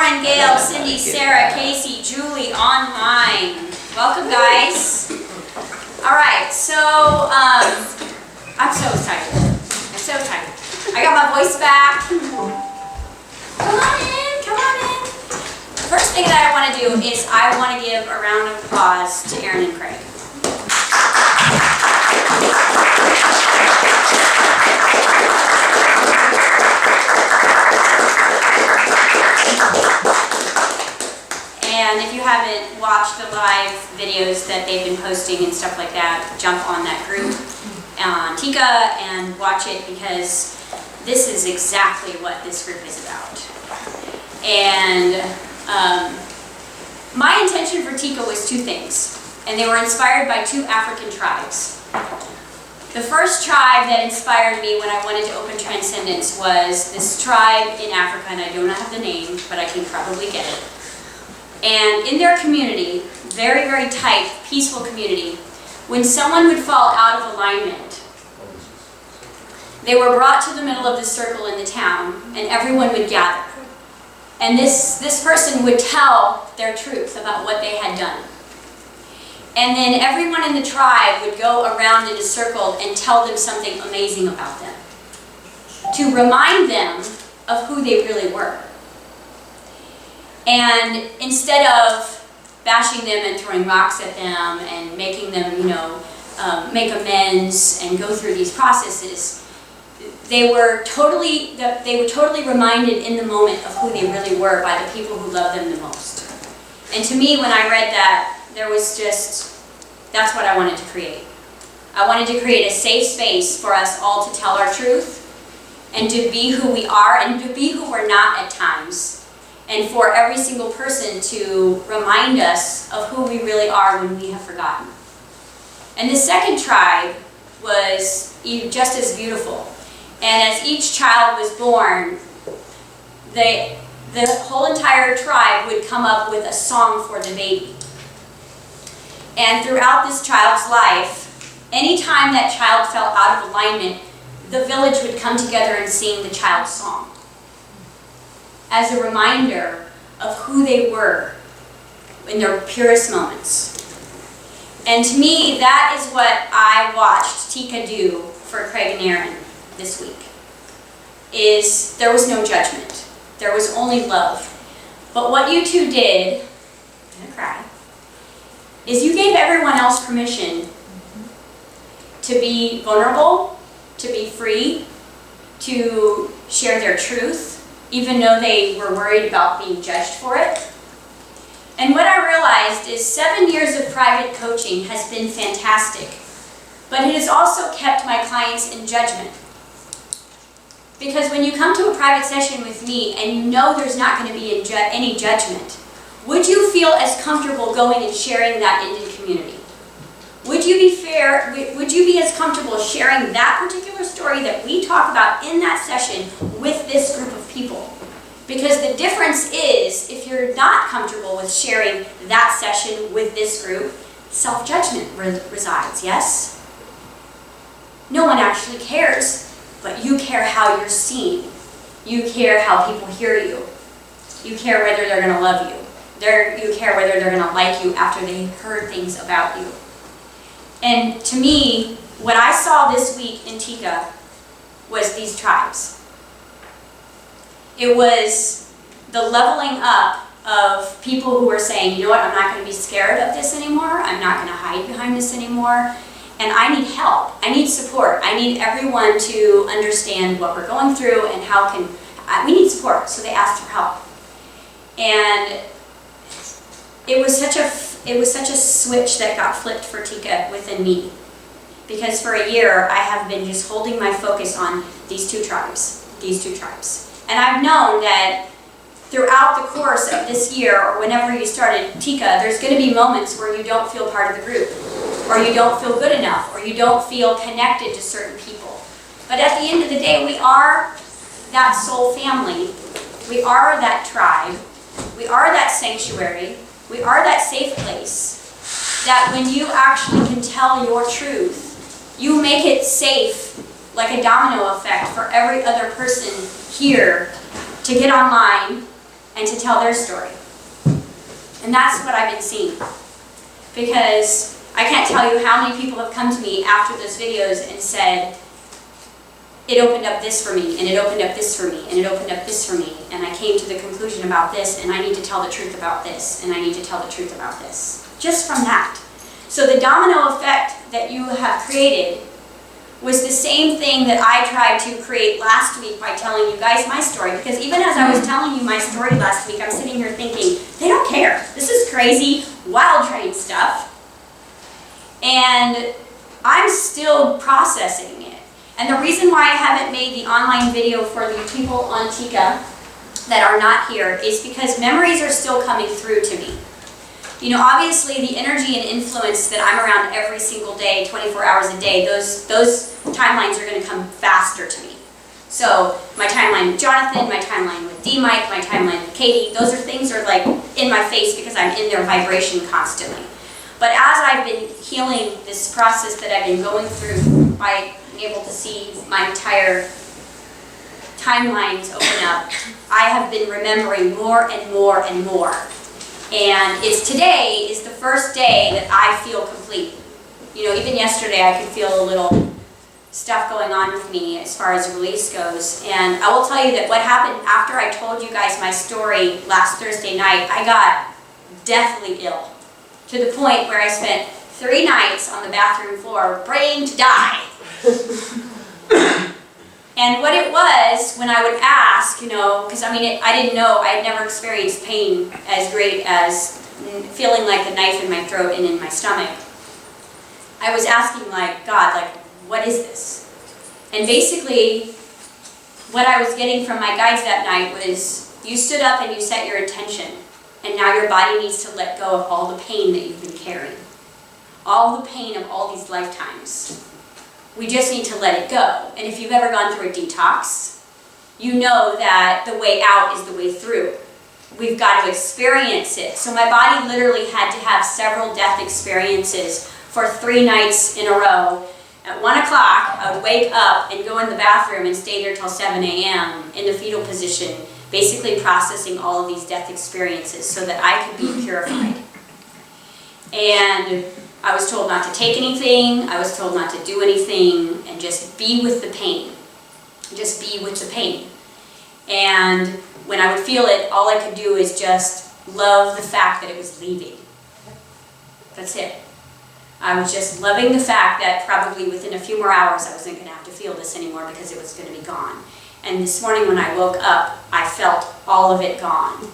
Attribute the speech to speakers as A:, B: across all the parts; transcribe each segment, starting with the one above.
A: Lauren, Gail, Cindy, Sarah, Casey, Julie online. Welcome, guys. All right, so I'm so excited. I'm so excited. I got my voice back. Come on in, come on in. The first thing that I want to do is I want to give a round of applause to Erin and Craig. And if you haven't watched the live videos that they've been posting and stuff like that, jump on that group on TICA and watch it, because this is exactly what this group is about. And my intention for TICA was two things, and they were inspired by two African tribes. The first tribe that inspired me when I wanted to open Transcendence was this tribe in Africa, and I do not have the name, but I can probably get it. And in their community, very, very tight, peaceful community, when someone would fall out of alignment, they were brought to the middle of the circle in the town, and everyone would gather. And this person would tell their truth about what they had done. And then everyone in the tribe would go around in a circle and tell them something amazing about them, to remind them of who they really were. And instead of bashing them and throwing rocks at them and making them, make amends and go through these processes, they were totally reminded in the moment of who they really were by the people who loved them the most. And to me, when I read that, that's what I wanted to create. I wanted to create a safe space for us all to tell our truth and to be who we are and to be who we're not at times. And for every single person to remind us of who we really are when we have forgotten. And the second tribe was just as beautiful. And as each child was born, the whole entire tribe would come up with a song for the baby. And throughout this child's life, anytime that child fell out of alignment, the village would come together and sing the child's song, as a reminder of who they were in their purest moments. And to me, that is what I watched TICA do for Craig and Erin this week. There was no judgment. There was only love. But what you two did, I'm gonna cry, is you gave everyone else permission to be vulnerable, to be free, to share their truth, even though they were worried about being judged for it. And what I realized is 7 years of private coaching has been fantastic, but it has also kept my clients in judgment. Because when you come to a private session with me and you know there's not going to be any judgment, would you feel as comfortable going and sharing that into the community? Would you be as comfortable sharing that particular story that we talk about in that session with this group of people? Because the difference is, if you're not comfortable with sharing that session with this group, self-judgment resides, yes? No one actually cares, but you care how you're seen. You care how people hear you. You care whether they're going to love you. You care whether they're going to like you after they've heard things about you. And to me, what I saw this week in TICA was these tribes. It was the leveling up of people who were saying, you know what, I'm not going to be scared of this anymore. I'm not going to hide behind this anymore. And I need help. I need support. I need everyone to understand what we're going through and we need support. So they asked for help. And it was such a switch that got flipped for TICA within me. Because for a year, I have been just holding my focus on these two tribes. And I've known that throughout the course of this year, or whenever you started TICA, there's going to be moments where you don't feel part of the group, or you don't feel good enough, or you don't feel connected to certain people. But at the end of the day, we are that soul family. We are that tribe. We are that sanctuary. We are that safe place that when you actually can tell your truth, you make it safe, like a domino effect, for every other person here to get online and to tell their story. And that's what I've been seeing. Because I can't tell you how many people have come to me after those videos and said, it opened up this for me, and it opened up this for me, and it opened up this for me, and I came to the conclusion about this, and I need to tell the truth about this, and I need to tell the truth about this. Just from that. So the domino effect that you have created was the same thing that I tried to create last week by telling you guys my story. Because even as I was telling you my story last week, I'm sitting here thinking, they don't care. This is crazy, wild train stuff. And I'm still processing it. And the reason why I haven't made the online video for the people on TICA that are not here is because memories are still coming through to me. You know, obviously the energy and influence that I'm around every single day, 24 hours a day, those timelines are going to come faster to me. So my timeline with Jonathan, my timeline with D-Mike, my timeline with Katie, those are things that are like in my face because I'm in their vibration constantly. But as I've been healing this process that I've been going through by being able to see my entire timelines open up, I have been remembering more and more and more. And today is the first day that I feel complete. You know, even yesterday I could feel a little stuff going on with me as far as release goes. And I will tell you that what happened after I told you guys my story last Thursday night, I got deathly ill. To the point where I spent 3 nights on the bathroom floor praying to die. And what it was, when I would ask, you know, because I mean, I didn't know, I had never experienced pain as great as feeling like the knife in my throat and in my stomach. I was asking, like, God, like, what is this? And basically, what I was getting from my guides that night was, you stood up and you set your intention, and now your body needs to let go of all the pain that you've been carrying. All the pain of all these lifetimes. We just need to let it go. And if you've ever gone through a detox, you know that the way out is the way through. We've got to experience it. So my body literally had to have several death experiences for 3 nights in a row. At 1 o'clock, I would wake up and go in the bathroom and stay there till 7 a.m. in the fetal position, basically processing all of these death experiences so that I could be purified. And I was told not to take anything, I was told not to do anything, and just be with the pain. Just be with the pain. And when I would feel it, all I could do is just love the fact that it was leaving. That's it. I was just loving the fact that probably within a few more hours I wasn't going to have to feel this anymore because it was going to be gone. And this morning when I woke up, I felt all of it gone.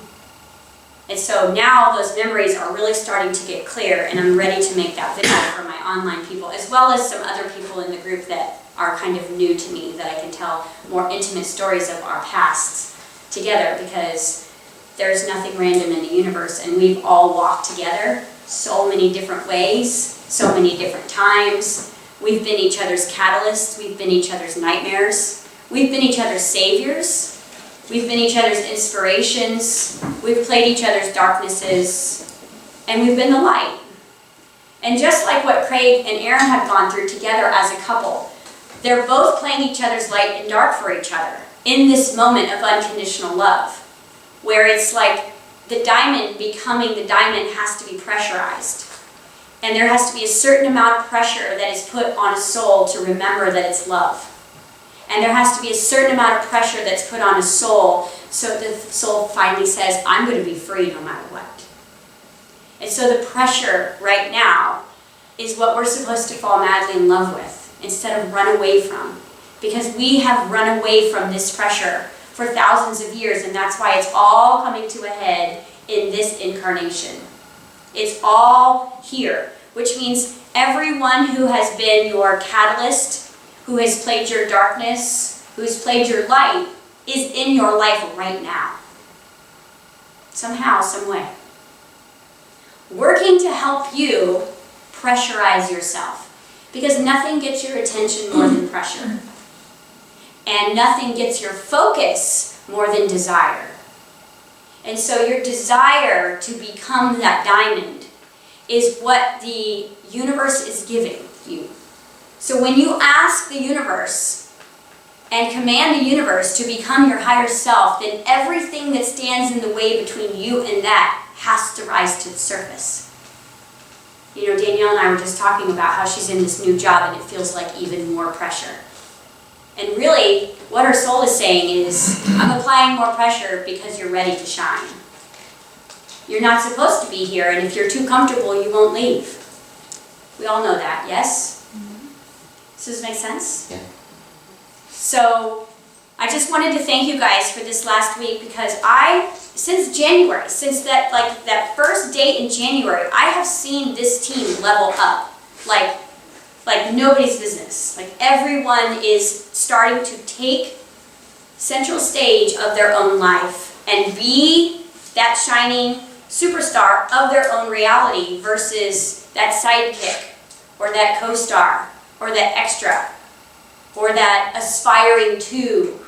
A: And so now those memories are really starting to get clear, and I'm ready to make that video for my online people, as well as some other people in the group that are kind of new to me, that I can tell more intimate stories of our pasts together, because there's nothing random in the universe, and we've all walked together so many different ways, so many different times. We've been each other's catalysts, we've been each other's nightmares, we've been each other's saviors. We've been each other's inspirations, we've played each other's darknesses, and we've been the light. And just like what Craig and Aaron have gone through together as a couple, they're both playing each other's light and dark for each other in this moment of unconditional love, where it's like the diamond becoming the diamond has to be pressurized. And there has to be a certain amount of pressure that is put on a soul to remember that it's love. And there has to be a certain amount of pressure that's put on a soul so that the soul finally says, I'm going to be free no matter what. And so the pressure right now is what we're supposed to fall madly in love with instead of run away from. Because we have run away from this pressure for thousands of years, and that's why it's all coming to a head in this incarnation. It's all here, which means everyone who has been your catalyst, who has played your darkness, who has played your light, is in your life right now. Somehow, some way. Working to help you pressurize yourself. Because nothing gets your attention more than pressure. And nothing gets your focus more than desire. And so your desire to become that diamond is what the universe is giving you. So when you ask the universe and command the universe to become your higher self, then everything that stands in the way between you and that has to rise to the surface. You know, Danielle and I were just talking about how she's in this new job and it feels like even more pressure. And really, what her soul is saying is, I'm applying more pressure because you're ready to shine. You're not supposed to be here, and if you're too comfortable, you won't leave. We all know that, yes? Does this make sense?
B: Yeah.
A: So, I just wanted to thank you guys for this last week because since January, since that first date in January, I have seen this team level up like nobody's business. Like everyone is starting to take central stage of their own life and be that shining superstar of their own reality versus that sidekick or that co-star or that extra or that aspiring to.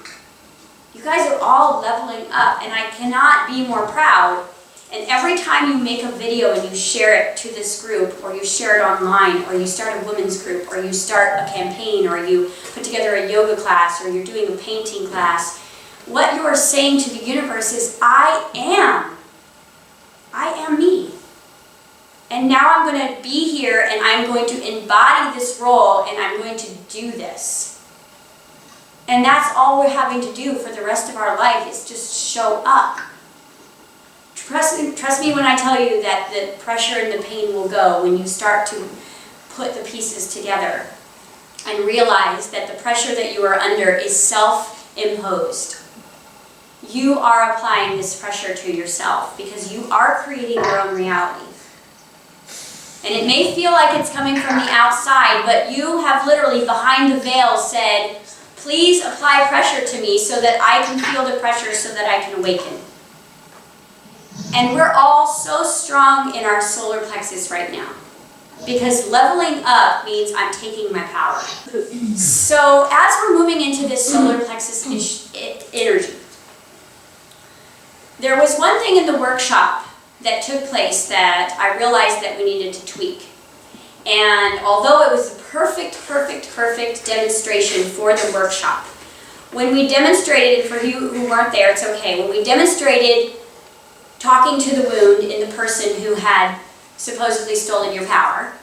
A: You guys are all leveling up, and I cannot be more proud. And every time you make a video and you share it to this group, or you share it online, or you start a women's group, or you start a campaign, or you put together a yoga class, or you're doing a painting class, what you are saying to the universe is, I am me. And now I'm going to be here, and I'm going to embody this role, and I'm going to do this. And that's all we're having to do for the rest of our life is just show up. Trust me when I tell you that the pressure and the pain will go when you start to put the pieces together and realize that the pressure that you are under is self-imposed. You are applying this pressure to yourself because you are creating your own reality. And it may feel like it's coming from the outside, but you have literally behind the veil said, please apply pressure to me so that I can feel the pressure so that I can awaken. And we're all so strong in our solar plexus right now because leveling up means I'm taking my power. So as we're moving into this solar plexus energy, there was one thing in the workshop that took place that I realized that we needed to tweak. And although it was a perfect demonstration for the workshop, when we demonstrated, for you who weren't there, it's okay, when we demonstrated talking to the wound in the person who had supposedly stolen your power,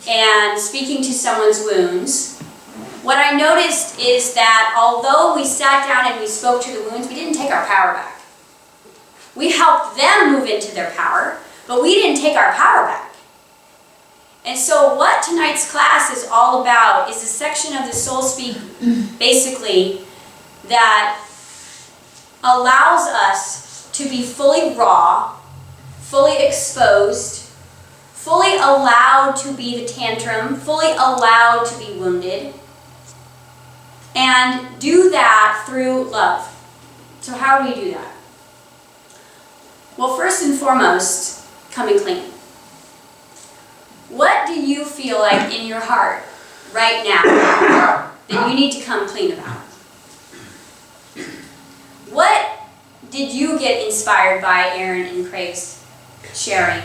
A: and speaking to someone's wounds, what I noticed is that although we sat down and we spoke to the wounds, we didn't take our power back. We helped them move into their power, but we didn't take our power back. And so what tonight's class is all about is a section of the Soul Speak, basically, that allows us to be fully raw, fully exposed, fully allowed to be the tantrum, fully allowed to be wounded, and do that through love. So how do we do that? Well, first and foremost, coming clean. What do you feel like in your heart right now that you need to come clean about? What did you get inspired by Aaron and Craig's sharing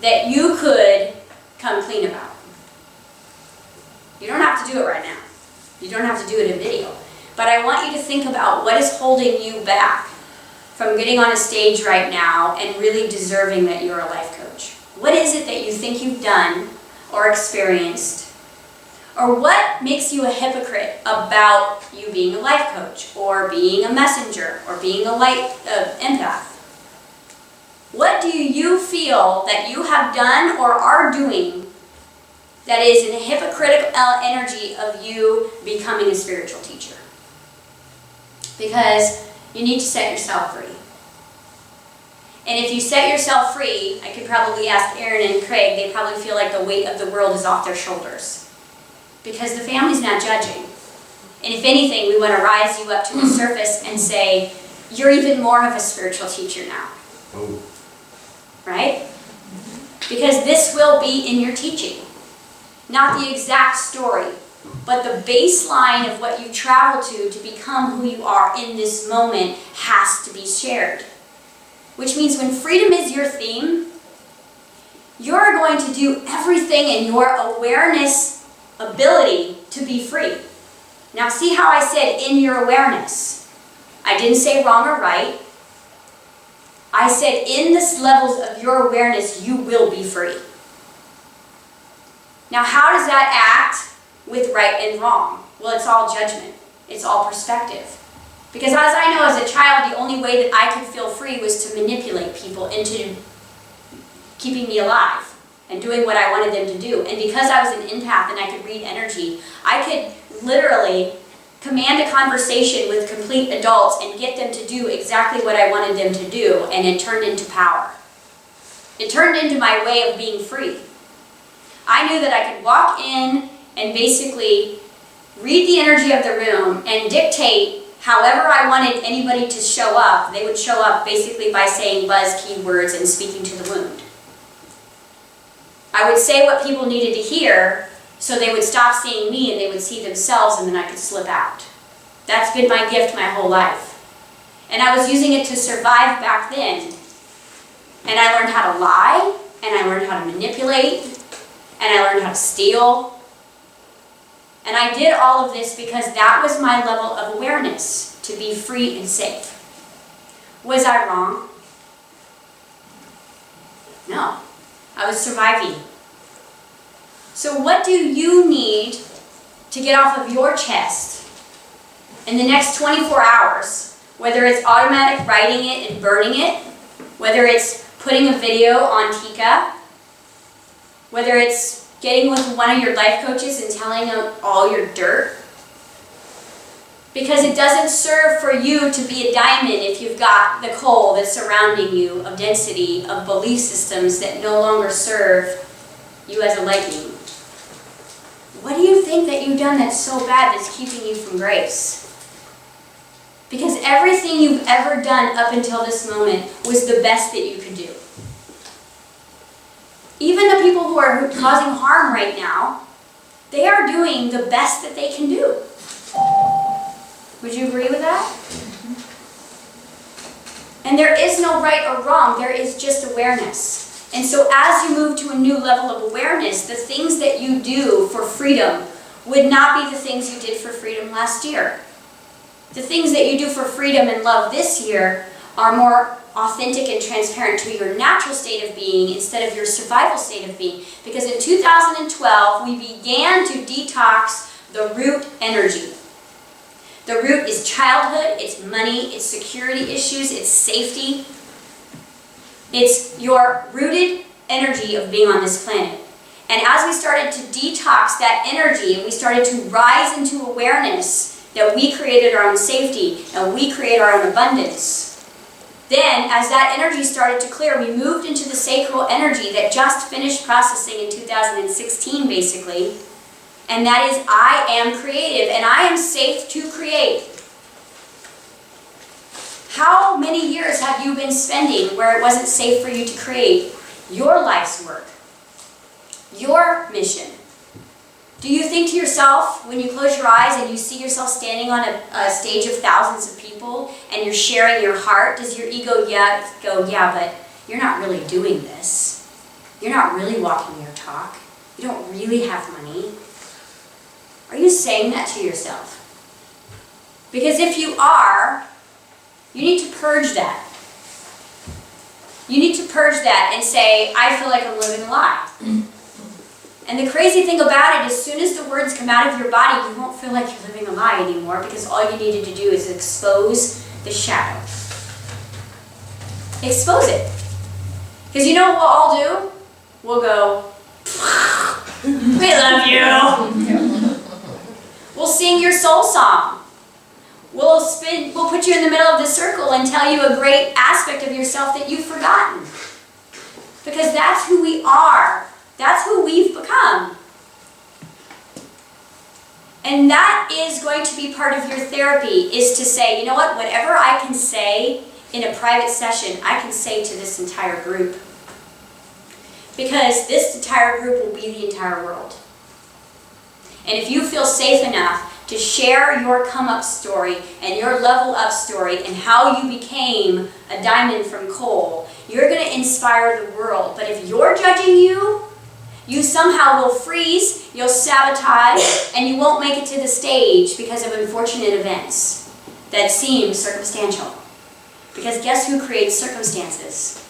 A: that you could come clean about? You don't have to do it right now. You don't have to do it in video. But I want you to think about what is holding you back from getting on a stage right now and really deserving that you're a life coach. What is it that you think you've done or experienced? Or what makes you a hypocrite about you being a life coach or being a messenger or being a light empath? What do you feel that you have done or are doing that is in a hypocritical energy of you becoming a spiritual teacher? Because you need to set yourself free. And if you set yourself free, I could probably ask Aaron and Craig, they probably feel like the weight of the world is off their shoulders. Because the family's not judging. And if anything, we want to rise you up to the surface and say, you're even more of a spiritual teacher now.
B: Oh.
A: Right? Because this will be in your teaching. Not the exact story, but the baseline of what you travel to become who you are in this moment has to be shared. Which means when freedom is your theme, you're going to do everything in your awareness ability to be free. Now see how I said in your awareness. I didn't say wrong or right. I said in the levels of your awareness, you will be free. Now how does that act with right and wrong? Well, it's all judgment. It's all perspective. Because as I know as a child, the only way that I could feel free was to manipulate people into keeping me alive and doing what I wanted them to do. And because I was an empath and I could read energy, I could literally command a conversation with complete adults and get them to do exactly what I wanted them to do, and it turned into power. It turned into my way of being free. I knew that I could walk in and basically read the energy of the room and dictate however I wanted anybody to show up. They would show up basically by saying buzz keywords and speaking to the wound. I would say what people needed to hear so they would stop seeing me and they would see themselves, and then I could slip out. That's been my gift my whole life. And I was using it to survive back then. And I learned how to lie, and I learned how to manipulate, and I learned how to steal. And I did all of this because that was my level of awareness, to be free and safe. Was I wrong? No. I was surviving. So what do you need to get off of your chest in the next 24 hours? Whether it's automatic writing it and burning it, whether it's putting a video on TICA, whether it's getting with one of your life coaches and telling them all your dirt. Because it doesn't serve for you to be a diamond if you've got the coal that's surrounding you of density, of belief systems that no longer serve you as a lightning. What do you think that you've done that's so bad that's keeping you from grace? Because everything you've ever done up until this moment was the best that you could do. Even the people who are causing harm right now, they are doing the best that they can do. Would you agree with that? And there is no right or wrong, there is just awareness. And so as you move to a new level of awareness, the things that you do for freedom would not be the things you did for freedom last year. The things that you do for freedom and love this year are more authentic and transparent to your natural state of being instead of your survival state of being. Because in 2012, we began to detox the root energy. The root is childhood, it's money, it's security issues, it's safety. It's your rooted energy of being on this planet. And as we started to detox that energy and we started to rise into awareness that we created our own safety and we create our own abundance, then as that energy started to clear, we moved into the sacral energy that just finished processing in 2016 basically. And that is, I am creative and I am safe to create. How many years have you been spending where it wasn't safe for you to create your life's work, your mission? Do you think to yourself, when you close your eyes and you see yourself standing on a stage of thousands of people and you're sharing your heart, does your ego go, yeah, but you're not really doing this. You're not really walking your talk. You don't really have money. Are you saying that to yourself? Because if you are, you need to purge that. You need to purge that and say, I feel like I'm living a lie. And the crazy thing about it, as soon as the words come out of your body, you won't feel like you're living a lie anymore because all you needed to do is expose the shadow. Expose it. Because you know what we'll all do? We'll go, we love you. We'll sing your soul song. We'll put you in the middle of the circle and tell you a great aspect of yourself that you've forgotten. Because that's who we are. That's who we've become. And that is going to be part of your therapy, is to say, you know what, whatever I can say in a private session, I can say to this entire group. Because this entire group will be the entire world. And if you feel safe enough to share your come-up story and your level-up story and how you became a diamond from coal, you're going to inspire the world. But if you're judging you, you somehow will freeze you'll sabotage, and you won't make it to the stage because of unfortunate events that seem circumstantial. Because guess who creates circumstances?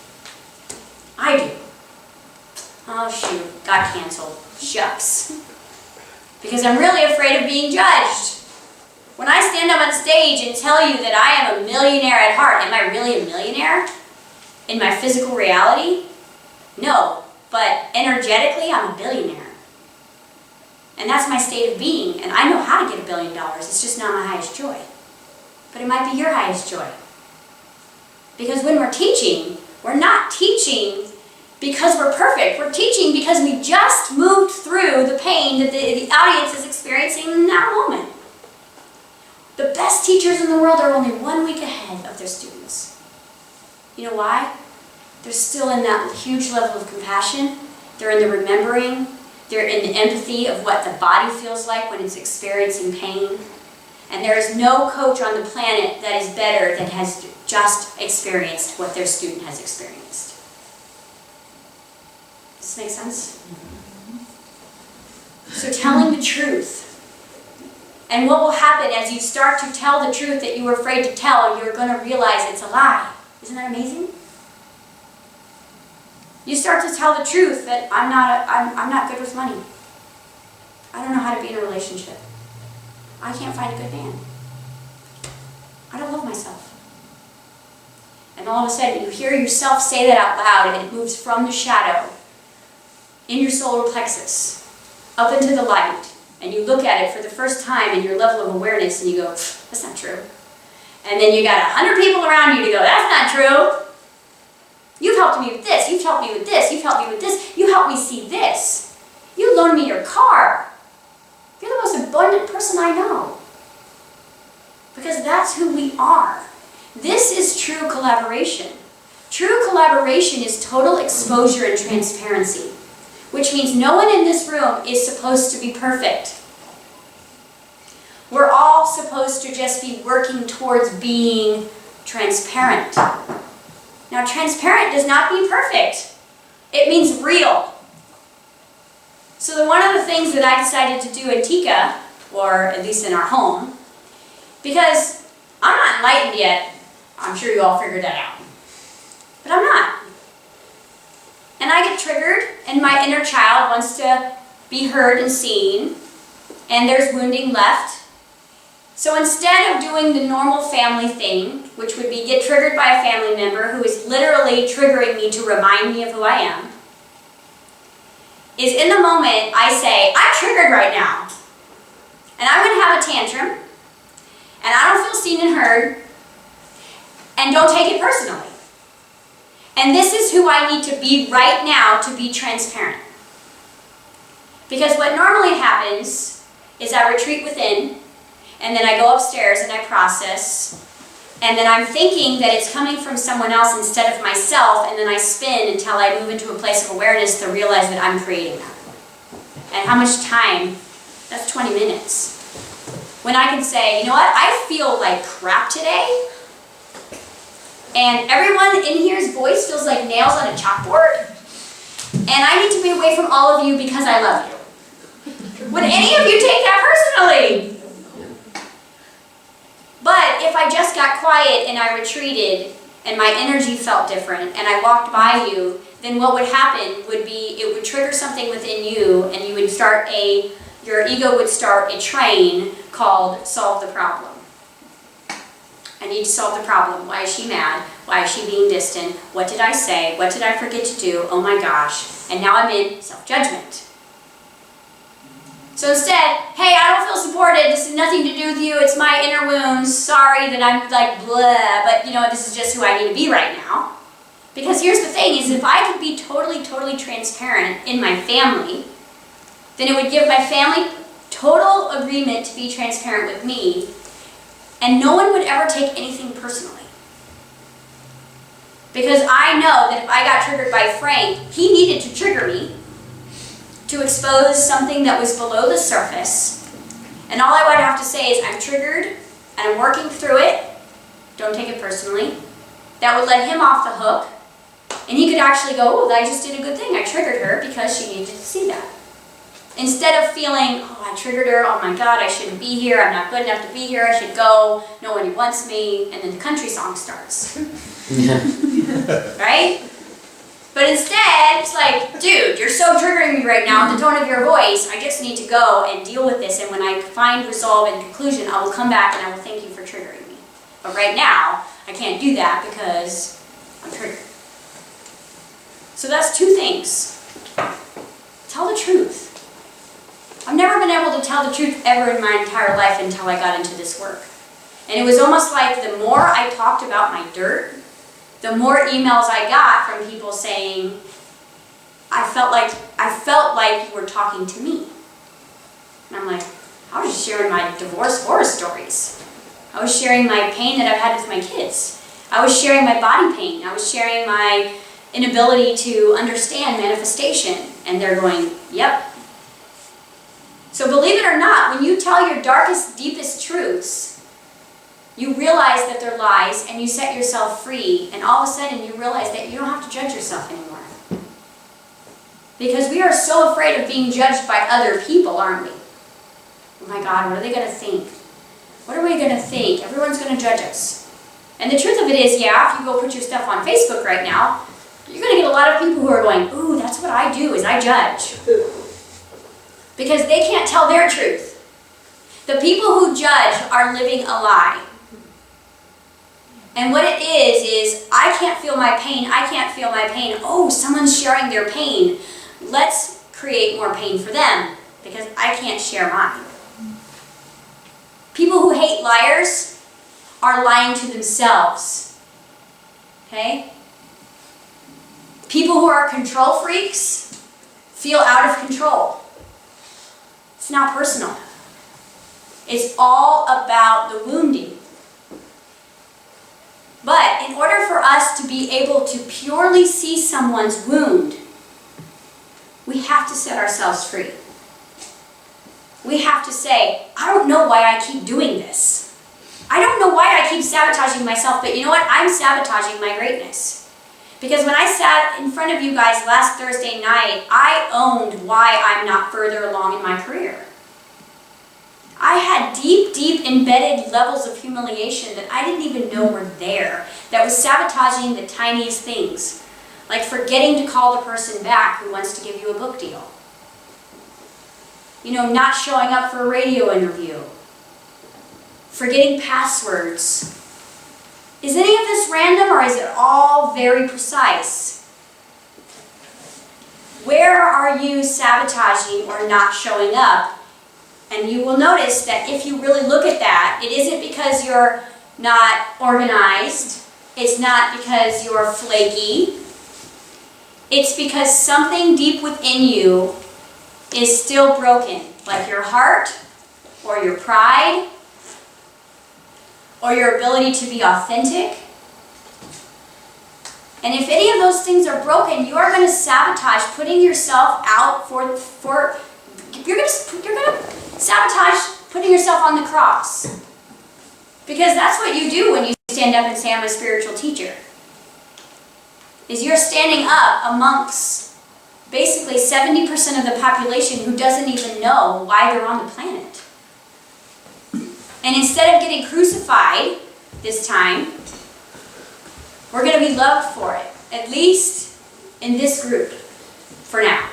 A: I do. Oh shoot, got canceled. Shucks. Because I'm really afraid of being judged. When I stand up on stage and tell you that I am a millionaire at heart, am I really a millionaire? In my physical reality? No, but energetically I'm a billionaire. And that's my state of being, and I know how to get $1 billion. It's just not my highest joy. But it might be your highest joy. Because when we're teaching, we're not teaching because we're perfect. We're teaching because we just moved through the pain that the audience is experiencing in that moment. The best teachers in the world are only 1 week ahead of their students. You know why? They're still in that huge level of compassion. They're in the remembering. They're in the empathy of what the body feels like when it's experiencing pain. And there is no coach on the planet that is better that has just experienced what their student has experienced. Does this make sense? So telling the truth. And what will happen as you start to tell the truth that you were afraid to tell, you're going to realize it's a lie. Isn't that amazing? You start to tell the truth that I'm not good with money. I don't know how to be in a relationship. I can't find a good man. I don't love myself. And all of a sudden you hear yourself say that out loud, and it moves from the shadow in your solar plexus up into the light. And you look at it for the first time in your level of awareness and you go, that's not true. And then you got 100 people around you to go, that's not true. You've helped me with this, you've helped me with this, you've helped me with this, you helped me see this. You loaned me your car. You're the most abundant person I know. Because that's who we are. This is true collaboration. True collaboration is total exposure and transparency, which means no one in this room is supposed to be perfect. We're all supposed to just be working towards being transparent. Now, transparent does not mean perfect. It means real. So one of the things that I decided to do in TICA, or at least in our home, because I'm not enlightened yet, I'm sure you all figured that out, but I'm not. And I get triggered, and my inner child wants to be heard and seen, and there's wounding left. So instead of doing the normal family thing, which would be get triggered by a family member who is literally triggering me to remind me of who I am, is in the moment I say, I'm triggered right now. And I'm going to have a tantrum, and I don't feel seen and heard, and don't take it personally. And this is who I need to be right now to be transparent. Because what normally happens is I retreat within, and then I go upstairs and I process, and then I'm thinking that it's coming from someone else instead of myself, and then I spin until I move into a place of awareness to realize that I'm creating that. And how much time? That's 20 minutes. When I can say, you know what, I feel like crap today, and everyone in here's voice feels like nails on a chalkboard, and I need to be away from all of you because I love you. Would any of you take that personally? But if I just got quiet and I retreated and my energy felt different and I walked by you, then what would happen would be it would trigger something within you, and you would start your ego would start a train called solve the problem. I need to solve the problem. Why is she mad? Why is she being distant? What did I say? What did I forget to do? Oh my gosh. And now I'm in self-judgment. So instead, hey, I don't feel supported. This has nothing to do with you. It's my inner wounds. Sorry that I'm like blah, but you know, this is just who I need to be right now. Because here's the thing, is if I could be totally, totally transparent in my family, then it would give my family total agreement to be transparent with me, and no one would ever take anything personally. Because I know that if I got triggered by Frank, he needed to trigger me to expose something that was below the surface. And all I would have to say is, I'm triggered, and I'm working through it. Don't take it personally. That would let him off the hook. And he could actually go, oh, I just did a good thing. I triggered her because she needed to see that. Instead of feeling, oh, I triggered her, oh my God, I shouldn't be here, I'm not good enough to be here, I should go, nobody wants me, and then the country song starts. Right? But instead, it's like, dude, you're so triggering me right now, the tone of your voice, I just need to go and deal with this, and when I find resolve and conclusion, I will come back and I will thank you for triggering me. But right now, I can't do that because I'm triggered. So that's two things. Tell the truth. I've never been able to tell the truth ever in my entire life until I got into this work. And it was almost like the more I talked about my dirt, the more emails I got from people saying, I felt like you were talking to me. And I'm like, I was just sharing my divorce horror stories. I was sharing my pain that I've had with my kids. I was sharing my body pain. I was sharing my inability to understand manifestation. And they're going, yep. So believe it or not, when you tell your darkest, deepest truths, you realize that they're lies and you set yourself free, and all of a sudden you realize that you don't have to judge yourself anymore. Because we are so afraid of being judged by other people, aren't we? Oh my God, what are they going to think? What are we going to think? Everyone's going to judge us. And the truth of it is, yeah, if you go put your stuff on Facebook right now, you're going to get a lot of people who are going, ooh, that's what I do, is I judge. Because they can't tell their truth. The people who judge are living a lie. And what it is I can't feel my pain, I can't feel my pain. Oh, someone's sharing their pain. Let's create more pain for them, because I can't share mine. People who hate liars are lying to themselves. Okay? People who are control freaks feel out of control. It's not personal. It's all about the wounding. But in order for us to be able to purely see someone's wound, we have to set ourselves free. We have to say, I don't know why I keep doing this. I don't know why I keep sabotaging myself, but you know what? I'm sabotaging my greatness. Because when I sat in front of you guys last Thursday night, I owned why I'm not further along in my career. I had deep, deep embedded levels of humiliation that I didn't even know were there, that was sabotaging the tiniest things, like forgetting to call the person back who wants to give you a book deal. You know, not showing up for a radio interview. Forgetting passwords. Is any of this random, or is it all very precise? Where are you sabotaging or not showing up? And you will notice that if you really look at that, it isn't because you're not organized. It's not because you're flaky. It's because something deep within you is still broken, like your heart, or your pride, or your ability to be authentic. And if any of those things are broken, you are going to sabotage putting yourself out you're going to sabotage putting yourself on the cross. Because that's what you do when you stand up and say, I'm a spiritual teacher. Is you're standing up amongst basically 70% of the population who doesn't even know why they're on the planet. And instead of getting crucified this time, we're going to be loved for it. At least in this group for now.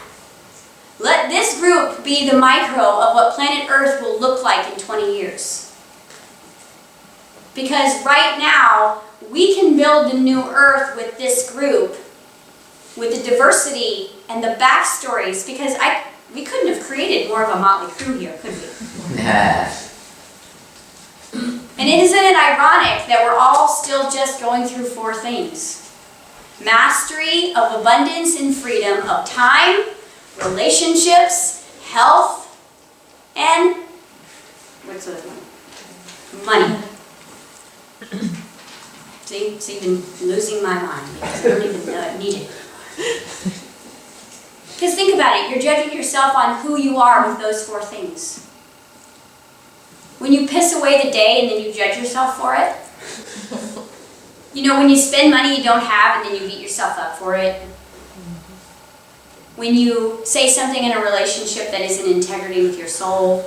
A: Let this group be the micro of what planet Earth will look like in 20 years. Because right now, we can build the new Earth with this group, with the diversity and the backstories, because we couldn't have created more of a motley crew here, could we? And isn't it ironic that we're all still just going through 4 things? Mastery of abundance and freedom of time, relationships, health, and what's the other one? Money. See, it's even losing my mind because I don't even know I need it. Because think about it, you're judging yourself on who you are with those 4 things. When you piss away the day and then you judge yourself for it. You know, when you spend money you don't have and then you beat yourself up for it. when you say something in a relationship that is in integrity with your soul,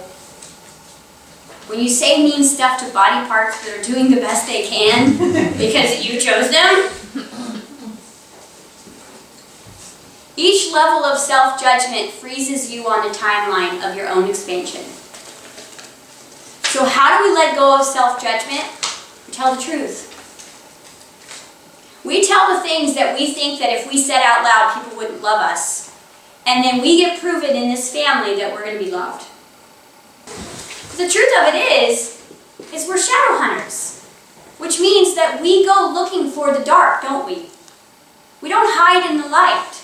A: when you say mean stuff to body parts that are doing the best they can because you chose them. Each level of self-judgment freezes you on a timeline of your own expansion. So how do we let go of self-judgment? We tell the truth. We tell the things that we think that if we said out loud, people wouldn't love us. And then we get proven in this family that we're going to be loved. The truth of it is we're shadow hunters, which means that we go looking for the dark, don't we? We don't hide in the light.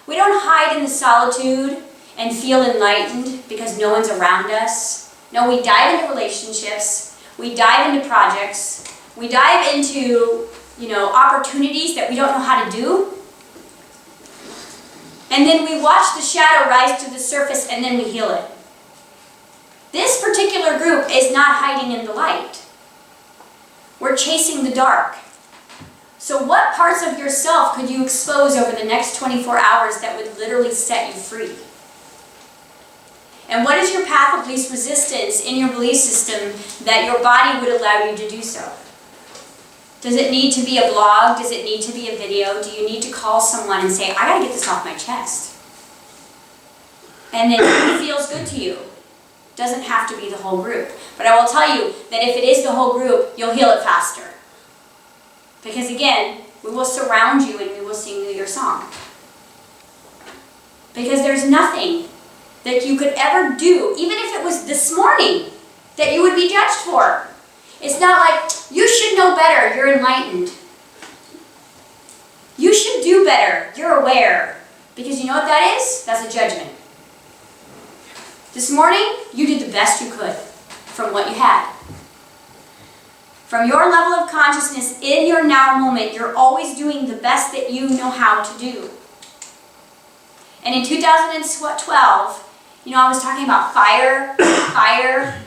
A: We don't hide in the solitude and feel enlightened because no one's around us. No, we dive into relationships. We dive into projects. We dive into, opportunities that we don't know how to do. And then we watch the shadow rise to the surface and then we heal it. This particular group is not hiding in the light. We're chasing the dark. So what parts of yourself could you expose over the next 24 hours that would literally set you free? And what is your path of least resistance in your belief system that your body would allow you to do so? Does it need to be a blog? Does it need to be a video? Do you need to call someone and say, I gotta get this off my chest? And then it feels good to you. Doesn't have to be the whole group. But I will tell you that if it is the whole group, you'll heal it faster. Because again, we will surround you and we will sing your song. Because there's nothing that you could ever do, even if it was this morning, that you would be judged for. It's not like, you should know better, you're enlightened. You should do better, you're aware. Because you know what that is? That's a judgment. This morning, you did the best you could from what you had. From your level of consciousness in your now moment, you're always doing the best that you know how to do. And in 2012, I was talking about fire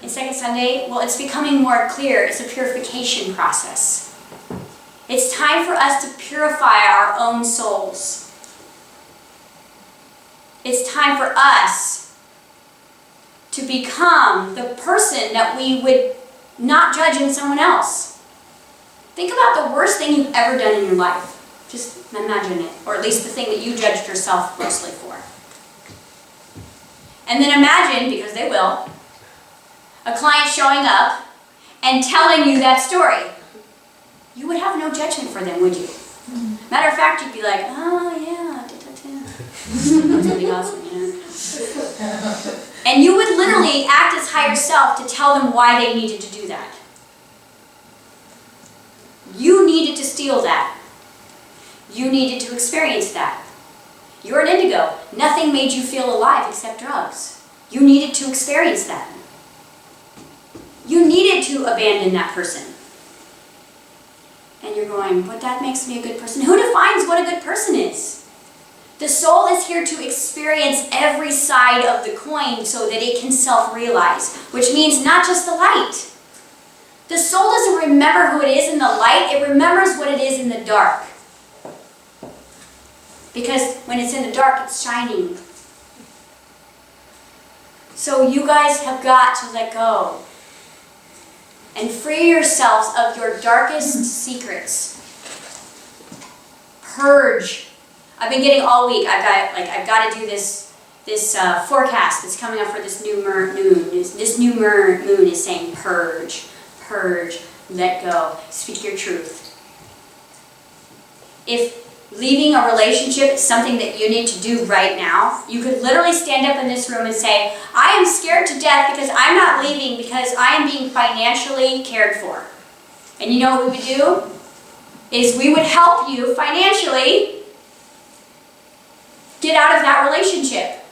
A: in Second Sunday. Well, it's becoming more clear. It's a purification process. It's time for us to purify our own souls. It's time for us to become the person that we would not judge in someone else. Think about the worst thing you've ever done in your life. Just imagine it. Or at least the thing that you judged yourself mostly for. And then imagine, because they will, a client showing up and telling you that story. You would have no judgment for them, would you? Matter of fact, you'd be like, oh yeah, that's really awesome, And you would literally act as higher self to tell them why they needed to do that. You needed to steal that. You needed to experience that. You're an indigo. Nothing made you feel alive except drugs. You needed to experience that. You needed to abandon that person. And you're going, but that makes me a good person. Who defines what a good person is? The soul is here to experience every side of the coin so that it can self-realize, which means not just the light. The soul doesn't remember who it is in the light, it remembers what it is in the dark. Because when it's in the dark, it's shining. So you guys have got to let go and free yourselves of your darkest secrets. Purge. I've been getting all week. I've got to do this forecast that's coming up for this new moon. This new moon is saying purge, purge, let go, speak your truth. If leaving a relationship is something that you need to do right now, you could literally stand up in this room and say, I am scared to death because I'm not leaving because I am being financially cared for. And you know what we would do? Is we would help you financially get out of that relationship.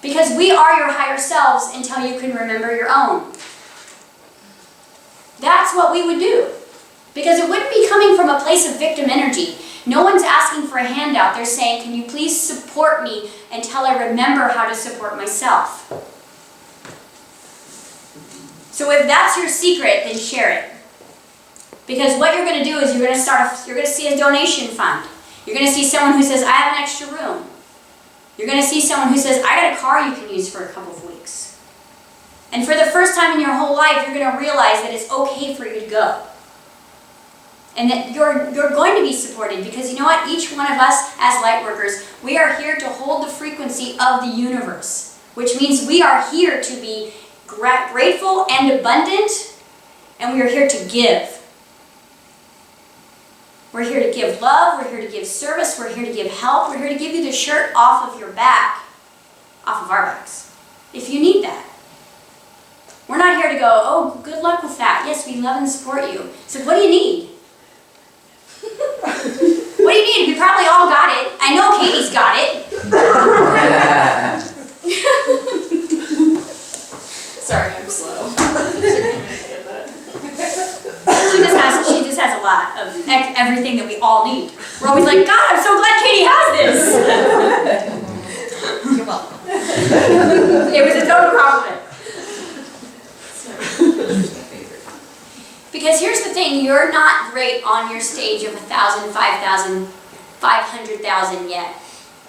A: Because we are your higher selves until you can remember your own. That's what we would do. Because it wouldn't be coming from a place of victim energy. No one's asking for a handout. They're saying, can you please support me until I remember how to support myself? So if that's your secret, then share it. Because what you're going to do is you're going to see a donation fund. You're going to see someone who says, I have an extra room. You're going to see someone who says, I got a car you can use for a couple of weeks. And for the first time in your whole life, you're going to realize that it's okay for you to go. And that you're going to be supported, because you know what? Each one of us as light workers, we are here to hold the frequency of the universe, which means we are here to be grateful and abundant, and we are here to give. We're here to give love, we're here to give service, we're here to give help, we're here to give you the shirt off of your back, off of our backs, if you need that. We're not here to go, oh, good luck with that. Yes, we love and support you. So what do you need? What do you need? We probably all got it. I know Katie's got it.
B: Sorry, I'm slow.
A: She just has a lot of everything that we all need. We're always like, God, I'm so glad Katie has this.
B: You're welcome.
A: It was a total compliment. Because here's the thing, you're not great on your stage of 1,000, 5,000, 500,000 yet,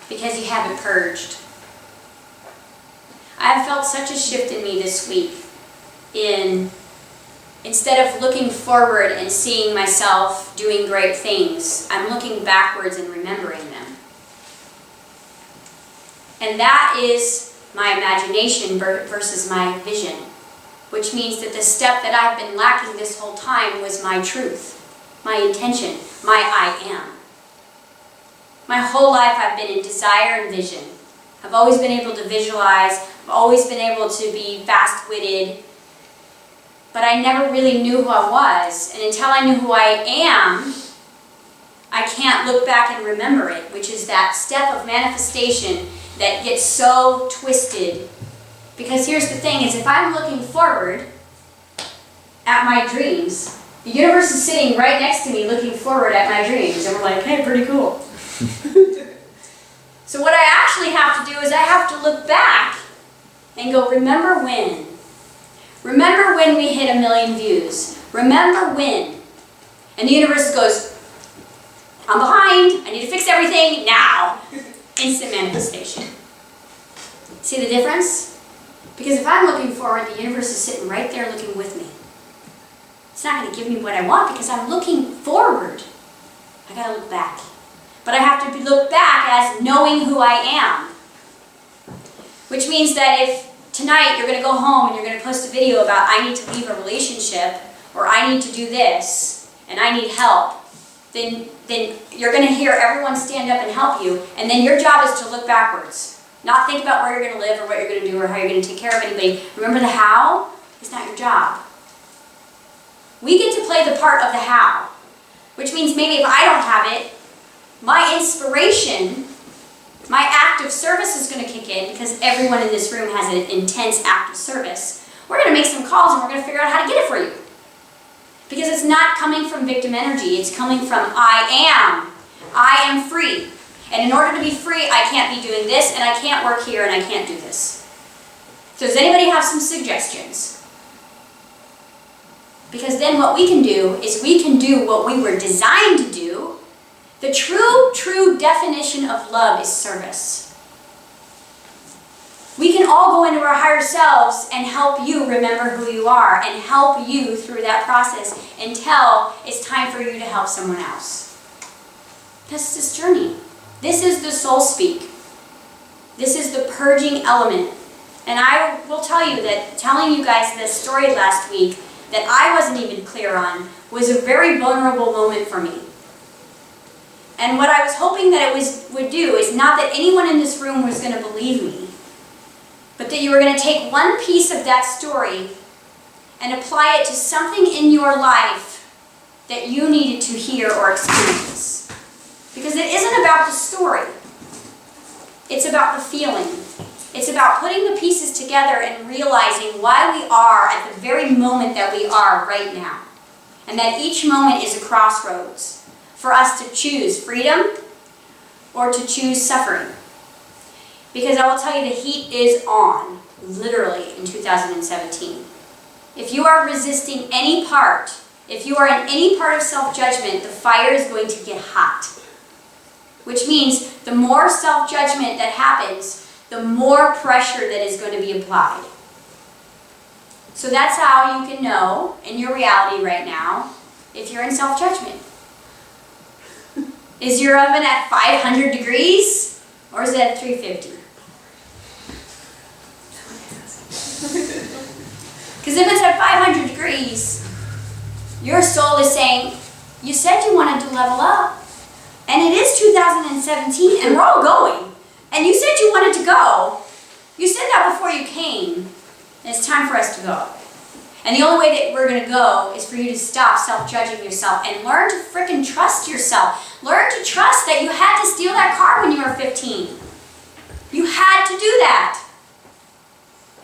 A: because you haven't purged. I have felt such a shift in me this week instead of looking forward and seeing myself doing great things, I'm looking backwards and remembering them. And that is my imagination versus my vision, which means that the step that I've been lacking this whole time was my truth, my intention, my I am. My whole life I've been in desire and vision. I've always been able to visualize, I've always been able to be fast-witted, but I never really knew who I was. And until I knew who I am, I can't look back and remember it, which is that step of manifestation that gets so twisted. Because here's the thing, is if I'm looking forward at my dreams, the universe is sitting right next to me looking forward at my dreams, and we're like, hey, pretty cool. So what I actually have to do is I have to look back and go, remember when? Remember when we hit 1 million views? Remember when? And the universe goes, I'm behind, I need to fix everything now. Instant manifestation. See the difference? Because if I'm looking forward, the universe is sitting right there looking with me. It's not going to give me what I want because I'm looking forward. I got to look back. But I have to look back as knowing who I am. Which means that if tonight you're going to go home and you're going to post a video about I need to leave a relationship, or I need to do this, and I need help, then you're going to hear everyone stand up and help you, and then your job is to look backwards. Not think about where you're going to live or what you're going to do or how you're going to take care of anybody. Remember, the how is not your job. We get to play the part of the how, which means maybe if I don't have it, my inspiration, my act of service is going to kick in, because everyone in this room has an intense act of service. We're going to make some calls and we're going to figure out how to get it for you. Because it's not coming from victim energy, it's coming from I am free. And in order to be free, I can't be doing this, and I can't work here, and I can't do this. So does anybody have some suggestions? Because then what we can do is we can do what we were designed to do. The true definition of love is service. We can all go into our higher selves and help you remember who you are and help you through that process until it's time for you to help someone else. That's this journey. This is the soul speak. This is the purging element. And I will tell you that telling you guys this story last week that I wasn't even clear on was a very vulnerable moment for me. And what I was hoping that it would do is not that anyone in this room was going to believe me, but that you were going to take one piece of that story and apply it to something in your life that you needed to hear or experience. Because it isn't about the story. It's about the feeling. It's about putting the pieces together and realizing why we are at the very moment that we are right now. And that each moment is a crossroads for us to choose freedom or to choose suffering. Because I will tell you, the heat is on, literally, in 2017. If you are resisting any part, if you are in any part of self-judgment, the fire is going to get hot. Which means the more self-judgment that happens, the more pressure that is going to be applied. So that's how you can know in your reality right now if you're in self-judgment. Is your oven at 500 degrees or is it at 350? Because if it's at 500 degrees, your soul is saying, you said you wanted to level up. And it is 2017 and we're all going. And you said you wanted to go. You said that before you came. And it's time for us to go. And the only way that we're going to go is for you to stop self-judging yourself and learn to frickin' trust yourself. Learn to trust that you had to steal that car when you were 15. You had to do that.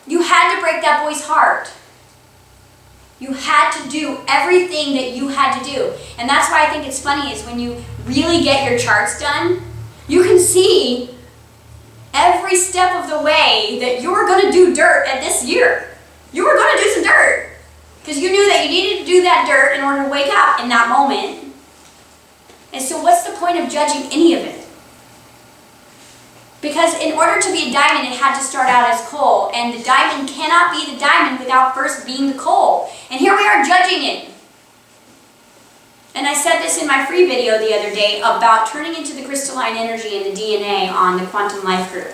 A: You had to break that boy's heart. You had to do everything that you had to do. And that's why I think it's funny is when you really get your charts done, you can see every step of the way that you were going to do dirt at this year. You were going to do some dirt. Because you knew that you needed to do that dirt in order to wake up in that moment. And so what's the point of judging any of it? Because in order to be a diamond, it had to start out as coal. And the diamond cannot be the diamond without first being the coal. And here we are judging it. And I said this in my free video the other day about turning into the crystalline energy and the DNA on the Quantum Life Group.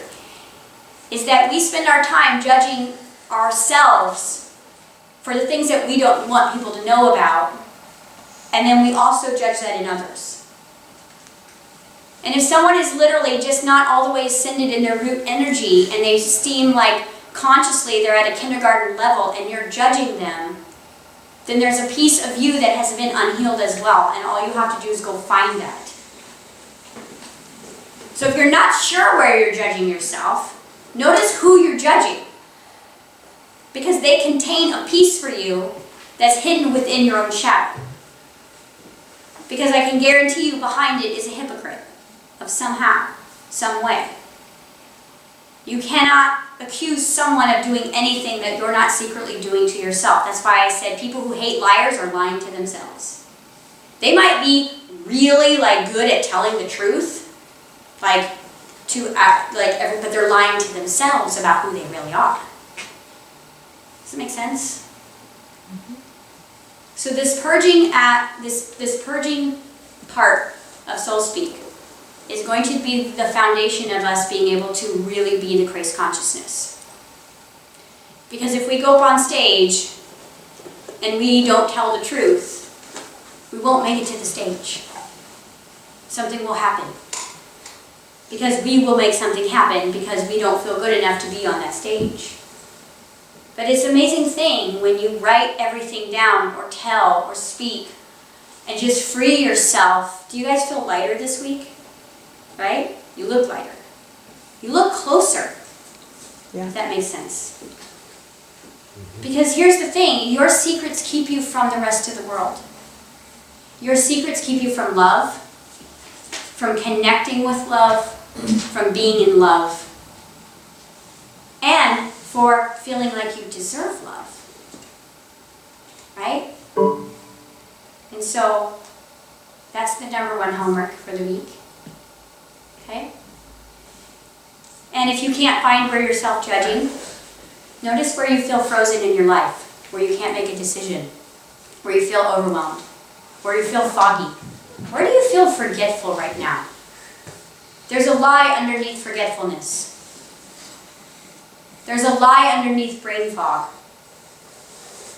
A: Is that we spend our time judging ourselves for the things that we don't want people to know about. And then we also judge that in others. And if someone is literally just not all the way ascended in their root energy and they seem like consciously they're at a kindergarten level and you're judging them, then there's a piece of you that has been unhealed as well. And all you have to do is go find that. So if you're not sure where you're judging yourself, notice who you're judging. Because they contain a piece for you that's hidden within your own shadow. Because I can guarantee you behind it is a hypocrite of somehow, some way. You cannot accuse someone of doing anything that you're not secretly doing to yourself. That's why I said people who hate liars are lying to themselves. They might be really good at telling the truth, but they're lying to themselves about who they really are. Does that make sense? Mm-hmm. So this purging this purging part of Soul Speak is going to be the foundation of us being able to really be the Christ consciousness. Because if we go up on stage and we don't tell the truth, we won't make it to the stage. Something will happen. Because we will make something happen because we don't feel good enough to be on that stage. But it's an amazing thing when you write everything down or tell or speak and just free yourself. Do you guys feel lighter this week? Right? You look lighter. You look closer. Yeah. If that makes sense. Because here's the thing. Your secrets keep you from the rest of the world. Your secrets keep you from love, from connecting with love, from being in love, and for feeling like you deserve love. Right? And so, that's the number one homework for the week. Okay? And if you can't find where you're self-judging, notice where you feel frozen in your life, where you can't make a decision, where you feel overwhelmed, where you feel foggy. Where do you feel forgetful right now? There's a lie underneath forgetfulness. There's a lie underneath brain fog.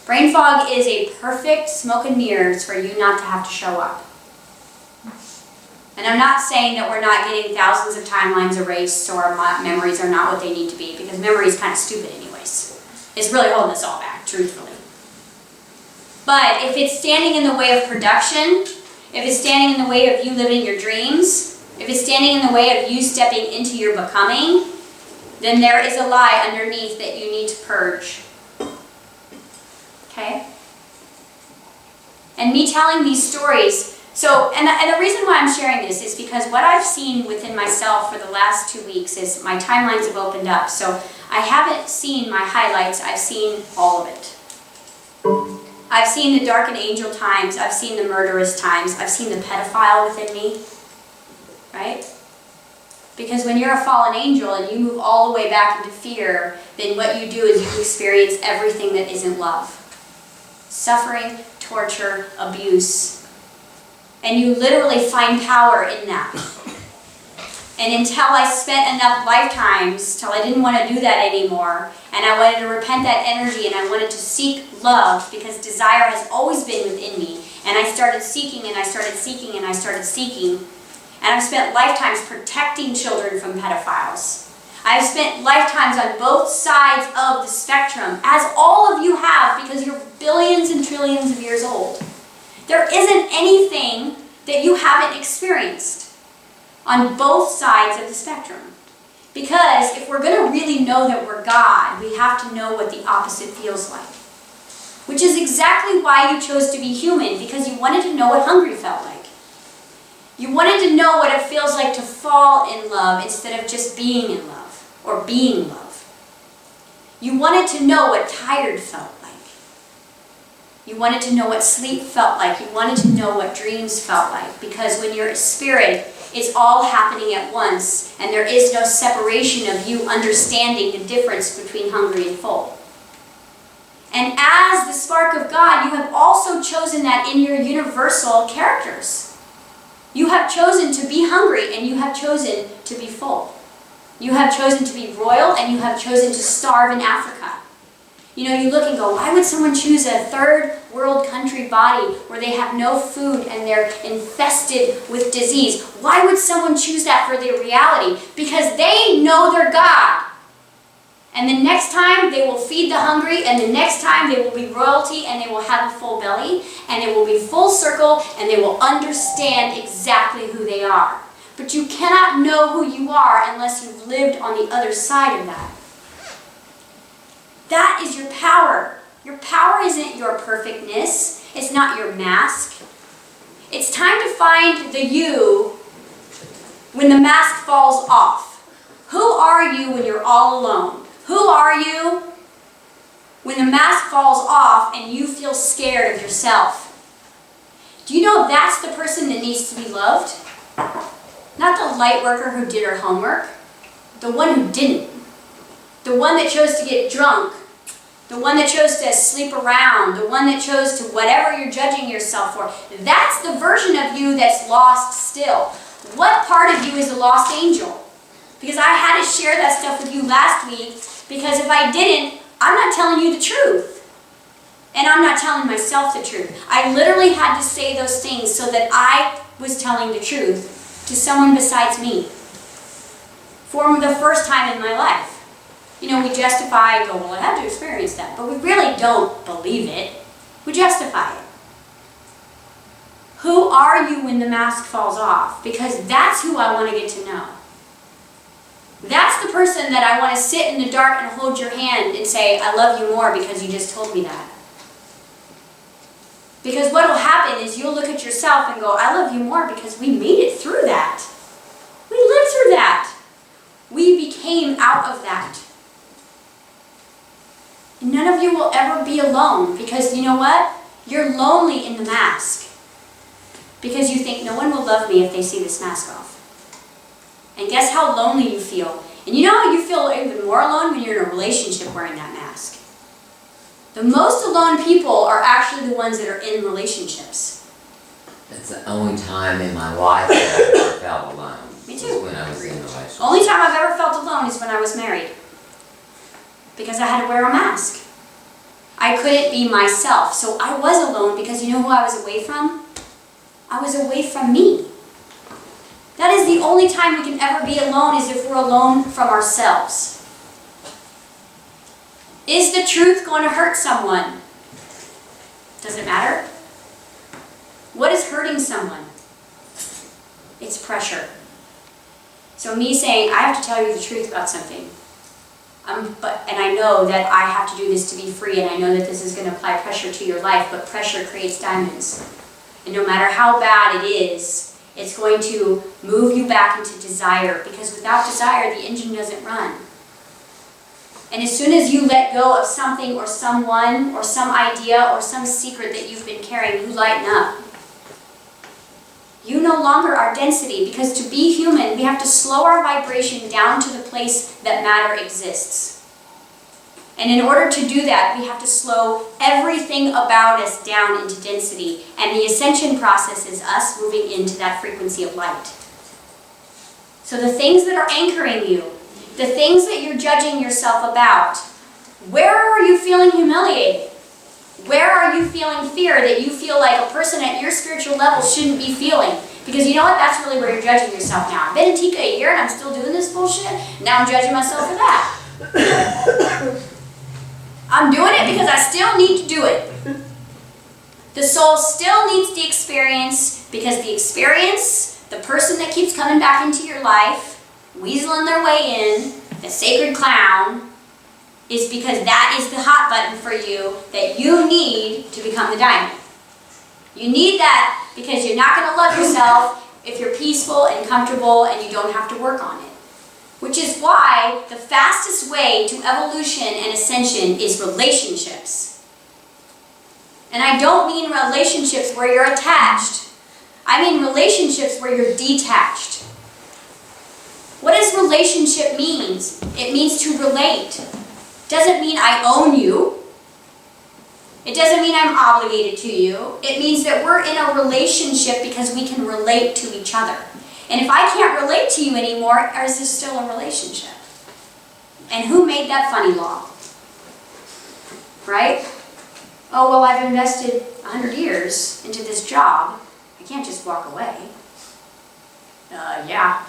A: Brain fog is a perfect smoke and mirrors for you not to have to show up. And I'm not saying that we're not getting thousands of timelines erased or memories are not what they need to be, because memory is kind of stupid anyways. It's really holding us all back, truthfully. But if it's standing in the way of production, if it's standing in the way of you living your dreams, if it's standing in the way of you stepping into your becoming, then there is a lie underneath that you need to purge. Okay? And me telling these stories, and the reason why I'm sharing this is because what I've seen within myself for the last 2 weeks is my timelines have opened up. So I haven't seen my highlights, I've seen all of it. I've seen the dark and angel times, I've seen the murderous times, I've seen the pedophile within me, right? Because when you're a fallen angel and you move all the way back into fear, then what you do is you experience everything that isn't love. Suffering, torture, abuse. And you literally find power in that. And until I spent enough lifetimes, till I didn't want to do that anymore, and I wanted to repent that energy, and I wanted to seek love, because desire has always been within me. And I started seeking, and I started seeking, and I started seeking. And I've spent lifetimes protecting children from pedophiles. I've spent lifetimes on both sides of the spectrum, as all of you have, because you're billions and trillions of years old. There isn't anything that you haven't experienced on both sides of the spectrum. Because if we're going to really know that we're God, we have to know what the opposite feels like. Which is exactly why you chose to be human, because you wanted to know what hungry felt like. You wanted to know what it feels like to fall in love instead of just being in love, or being love. You wanted to know what tired felt like. You wanted to know what sleep felt like. You wanted to know what dreams felt like. Because when you're a spirit, it's all happening at once, and there is no separation of you understanding the difference between hungry and full. And as the spark of God, you have also chosen that in your universal characters. You have chosen to be hungry, and you have chosen to be full. You have chosen to be royal, and you have chosen to starve in Africa. You know, you look and go, why would someone choose a third world country body where they have no food and they're infested with disease? Why would someone choose that for their reality? Because they know their God. And the next time they will feed the hungry, and the next time they will be royalty, and they will have a full belly, and it will be full circle, and they will understand exactly who they are. But you cannot know who you are unless you've lived on the other side of that. That is your power. Your power isn't your perfectness. It's not your mask. It's time to find the you when the mask falls off. Who are you when you're all alone? Who are you when the mask falls off and you feel scared of yourself? Do you know that's the person that needs to be loved? Not the light worker who did her homework. The one who didn't. The one that chose to get drunk. The one that chose to sleep around. The one that chose to whatever you're judging yourself for. That's the version of you that's lost still. What part of you is a lost angel? Because I had to share that stuff with you last week, because if I didn't, I'm not telling you the truth. And I'm not telling myself the truth. I literally had to say those things so that I was telling the truth to someone besides me. For the first time in my life. You know, we justify and go, well, I had to experience that. But we really don't believe it. We justify it. Who are you when the mask falls off? Because that's who I want to get to know. That's the person that I want to sit in the dark and hold your hand and say, I love you more because you just told me that. Because what will happen is you'll look at yourself and go, I love you more because we made it through that. We lived through that. We became out of that. And none of you will ever be alone, because you know what? You're lonely in the mask. Because you think no one will love me if they see this mask off. And guess how lonely you feel? And you know you feel even more alone when you're in a relationship wearing that mask. The most alone people are actually the ones that are in relationships.
C: That's the only time in my life that I've ever felt alone.
A: Me too.
C: When I was in a relationship.
A: Only time I've ever felt alone is when I was married. Because I had to wear a mask. I couldn't be myself. So I was alone because you know who I was away from? I was away from me. That is the only time we can ever be alone, is if we're alone from ourselves. Is the truth going to hurt someone? Does it matter? What is hurting someone? It's pressure. So me saying, I have to tell you the truth about something. And I know that I have to do this to be free, and I know that this is going to apply pressure to your life, but pressure creates diamonds. And no matter how bad it is, it's going to move you back into desire, because without desire, the engine doesn't run. And as soon as you let go of something or someone or some idea or some secret that you've been carrying, you lighten up. You no longer are density, because to be human, we have to slow our vibration down to the place that matter exists. And in order to do that, we have to slow everything about us down into density. And the ascension process is us moving into that frequency of light. So the things that are anchoring you, the things that you're judging yourself about, where are you feeling humiliated? Where are you feeling fear that you feel like a person at your spiritual level shouldn't be feeling? Because you know what? That's really where you're judging yourself now. I've been in TICA a year and I'm still doing this bullshit. Now I'm judging myself for that. I'm doing it because I still need to do it. The soul still needs the experience, because the experience, the person that keeps coming back into your life, weaseling their way in, the sacred clown, is because that is the hot button for you that you need to become the diamond. You need that because you're not going to love yourself if you're peaceful and comfortable and you don't have to work on it. Which is why the fastest way to evolution and ascension is relationships. And I don't mean relationships where you're attached. I mean relationships where you're detached. What does relationship mean? It means to relate. Doesn't mean I own you. It doesn't mean I'm obligated to you. It means that we're in a relationship because we can relate to each other. And if I can't relate to you anymore, is this still a relationship? And who made that funny law? Right? Oh, well, I've invested 100 years into this job. I can't just walk away. Yeah.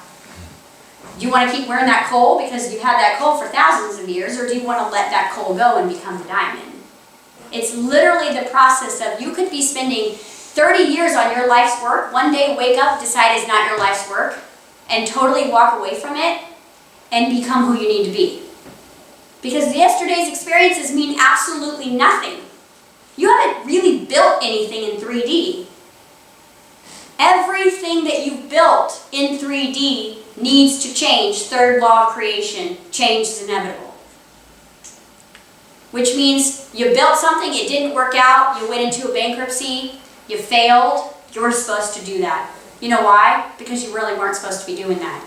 A: Do you want to keep wearing that coal because you've had that coal for thousands of years, or do you want to let that coal go and become the diamond? It's literally the process of, you could be spending 30 years on your life's work, one day wake up, decide it's not your life's work, and totally walk away from it and become who you need to be. Because yesterday's experiences mean absolutely nothing. You haven't really built anything in 3D. Everything that you've built in 3D needs to change. Third law of creation, change is inevitable. Which means you built something, it didn't work out, you went into a bankruptcy, you failed, you were supposed to do that. You know why? Because you really weren't supposed to be doing that.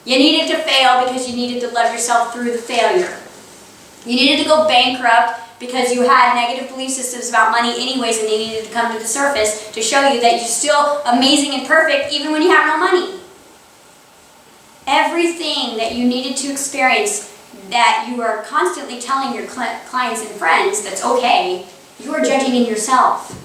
A: You needed to fail because you needed to love yourself through the failure. You needed to go bankrupt because you had negative belief systems about money anyways, and they needed to come to the surface to show you that you're still amazing and perfect even when you have no money. Everything that you needed to experience that you are constantly telling your clients and friends that's okay, you are judging in yourself.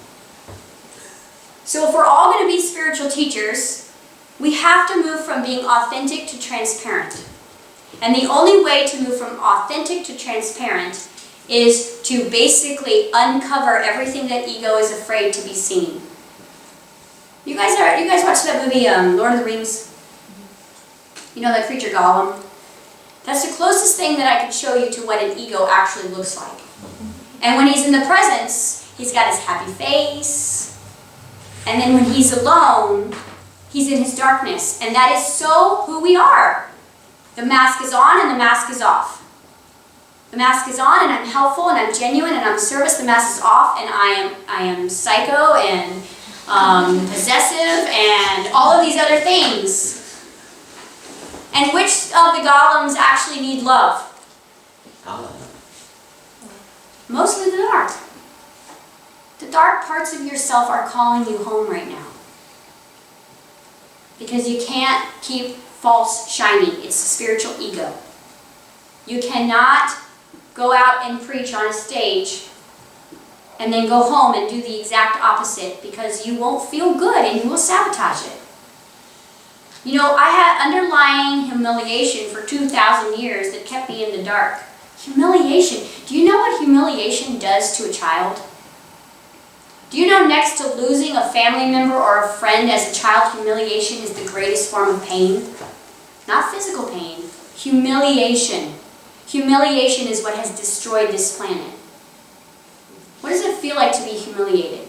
A: So if we're all going to be spiritual teachers, we have to move from being authentic to transparent. And the only way to move from authentic to transparent is to basically uncover everything that ego is afraid to be seen. You guys watch that movie, Lord of the Rings? You know that creature Gollum? That's the closest thing that I could show you to what an ego actually looks like. And when he's in the presence, he's got his happy face. And then when he's alone, he's in his darkness. And that is so who we are. The mask is on and the mask is off. The mask is on and I'm helpful and I'm genuine and I'm of service. The mask is off and I am psycho and possessive and all of these other things. And which of the golems actually need love?
C: All of them.
A: Mostly the dark. The dark parts of yourself are calling you home right now. Because you can't keep false shining. It's the spiritual ego. You cannot go out and preach on a stage and then go home and do the exact opposite, because you won't feel good and you will sabotage it. You know, I had underlying humiliation for 2,000 years that kept me in the dark. Humiliation. Do you know what humiliation does to a child? Do you know next to losing a family member or a friend as a child, humiliation is the greatest form of pain? Not physical pain. Humiliation. Humiliation is what has destroyed this planet. What does it feel like to be humiliated?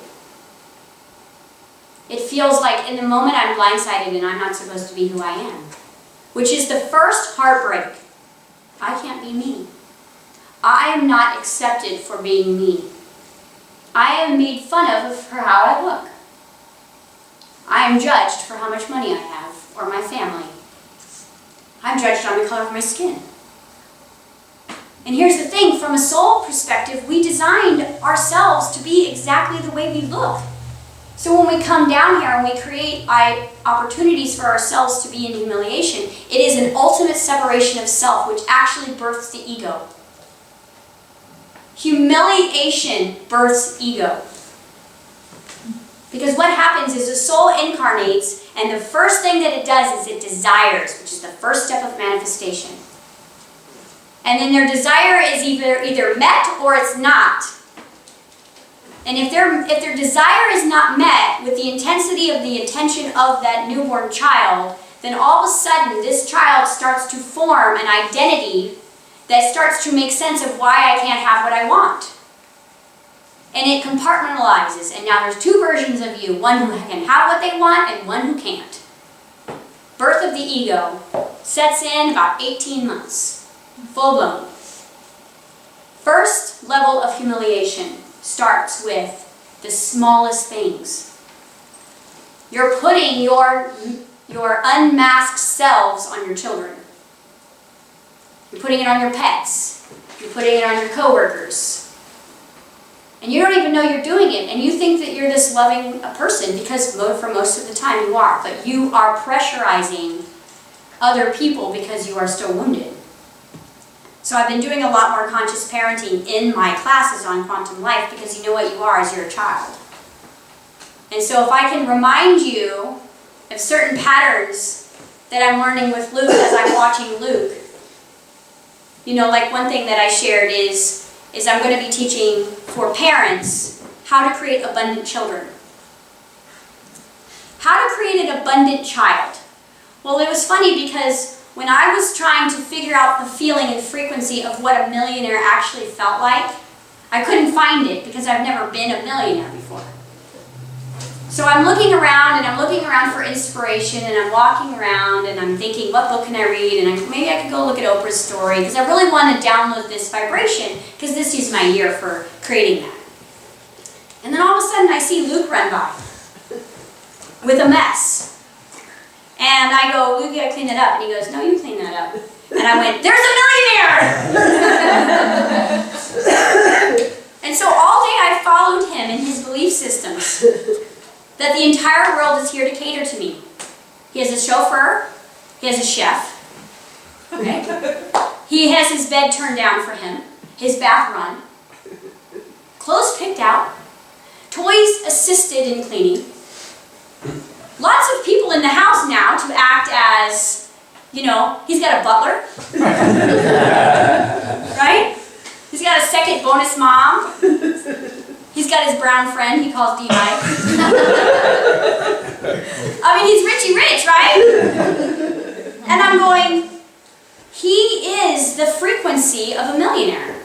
A: It feels like in the moment I'm blindsided and I'm not supposed to be who I am. Which is the first heartbreak. I can't be me. I am not accepted for being me. I am made fun of for how I look. I am judged for how much money I have, or my family. I'm judged on the color of my skin. And here's the thing, from a soul perspective, we designed ourselves to be exactly the way we look. So when we come down here and we create opportunities for ourselves to be in humiliation, it is an ultimate separation of self, which actually births the ego. Humiliation births ego. Because what happens is the soul incarnates, and the first thing that it does is it desires, which is the first step of manifestation. And then their desire is either met or it's not. And if their desire is not met with the intensity of the intention of that newborn child, then all of a sudden this child starts to form an identity that starts to make sense of why I can't have what I want. And it compartmentalizes, and now there's two versions of you, one who can have what they want and one who can't. Birth of the ego sets in about 18 months, full blown. First level of humiliation starts with the smallest things. You're putting your unmasked selves on your children. You're putting it on your pets. You're putting it on your coworkers. And you don't even know you're doing it, and you think that you're this loving person, because for most of the time you are, but you are pressurizing other people because you are still wounded. So I've been doing a lot more conscious parenting in my classes on quantum life, because you know what you are as you're a child. And so if I can remind you of certain patterns that I'm learning with Luke as I'm watching Luke, you know, like one thing that I shared is I'm going to be teaching for parents how to create abundant children. How to create an abundant child. Well, it was funny because when I was trying to figure out the feeling and frequency of what a millionaire actually felt like, I couldn't find it because I've never been a millionaire before. So I'm looking around and I'm looking around for inspiration, and I'm walking around and I'm thinking, what book can I read? And maybe I could go look at Oprah's story, because I really want to download this vibration, because this is my year for creating that. And then all of a sudden I see Luke run by with a mess. And I go, Luke, you gotta clean that up. And he goes, no, you clean that up. And I went, there's a millionaire! And so all day I followed him in his belief systems, that the entire world is here to cater to me. He has a chauffeur, he has a chef, okay? He has his bed turned down for him, his bath run, clothes picked out, toys assisted in cleaning, lots of people in the house now to act as, you know, he's got a butler, right? He's got a second bonus mom. He's got his brown friend he calls D-Mike. I mean, he's Richie Rich, right? And I'm going, he is the frequency of a millionaire.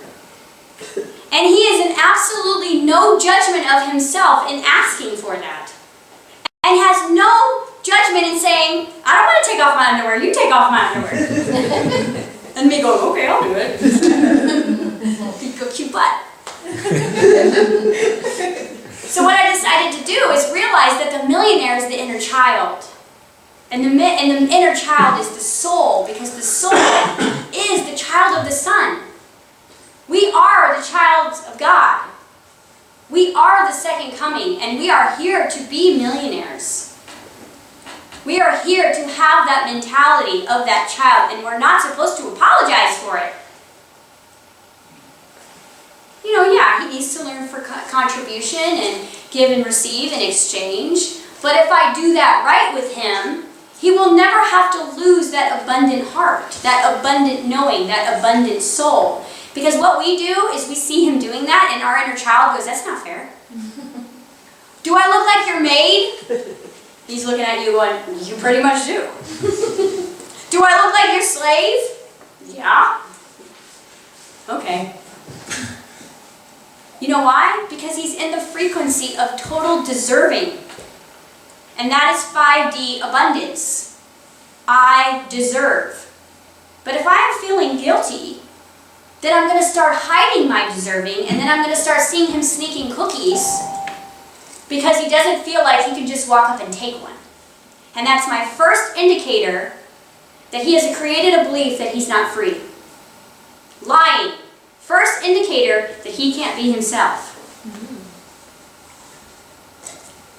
A: And he is in absolutely no judgment of himself in asking for that. And has no judgment in saying, I don't want to take off my underwear, you take off my underwear. And me going, okay, I'll do it. Go cute butt. So what I decided to do is realize that the millionaire is the inner child. And the inner child is the soul, because the soul is the child of the sun. We are the child of God. We are the second coming, and we are here to be millionaires. We are here to have that mentality of that child, and we're not supposed to apologize for it. You know, yeah, he needs to learn for contribution and give and receive and exchange. But if I do that right with him, he will never have to lose that abundant heart, that abundant knowing, that abundant soul. Because what we do is we see him doing that, and our inner child goes, that's not fair. Do I look like your maid? He's looking at you going, you pretty much do. Do I look like your slave? Yeah. Okay. You know why? Because he's in the frequency of total deserving. And that is 5D abundance. I deserve. But if I am feeling guilty, then I'm going to start hiding my deserving, and then I'm going to start seeing him sneaking cookies because he doesn't feel like he can just walk up and take one. And that's my first indicator that he has created a belief that he's not free. Lying. First indicator that he can't be himself.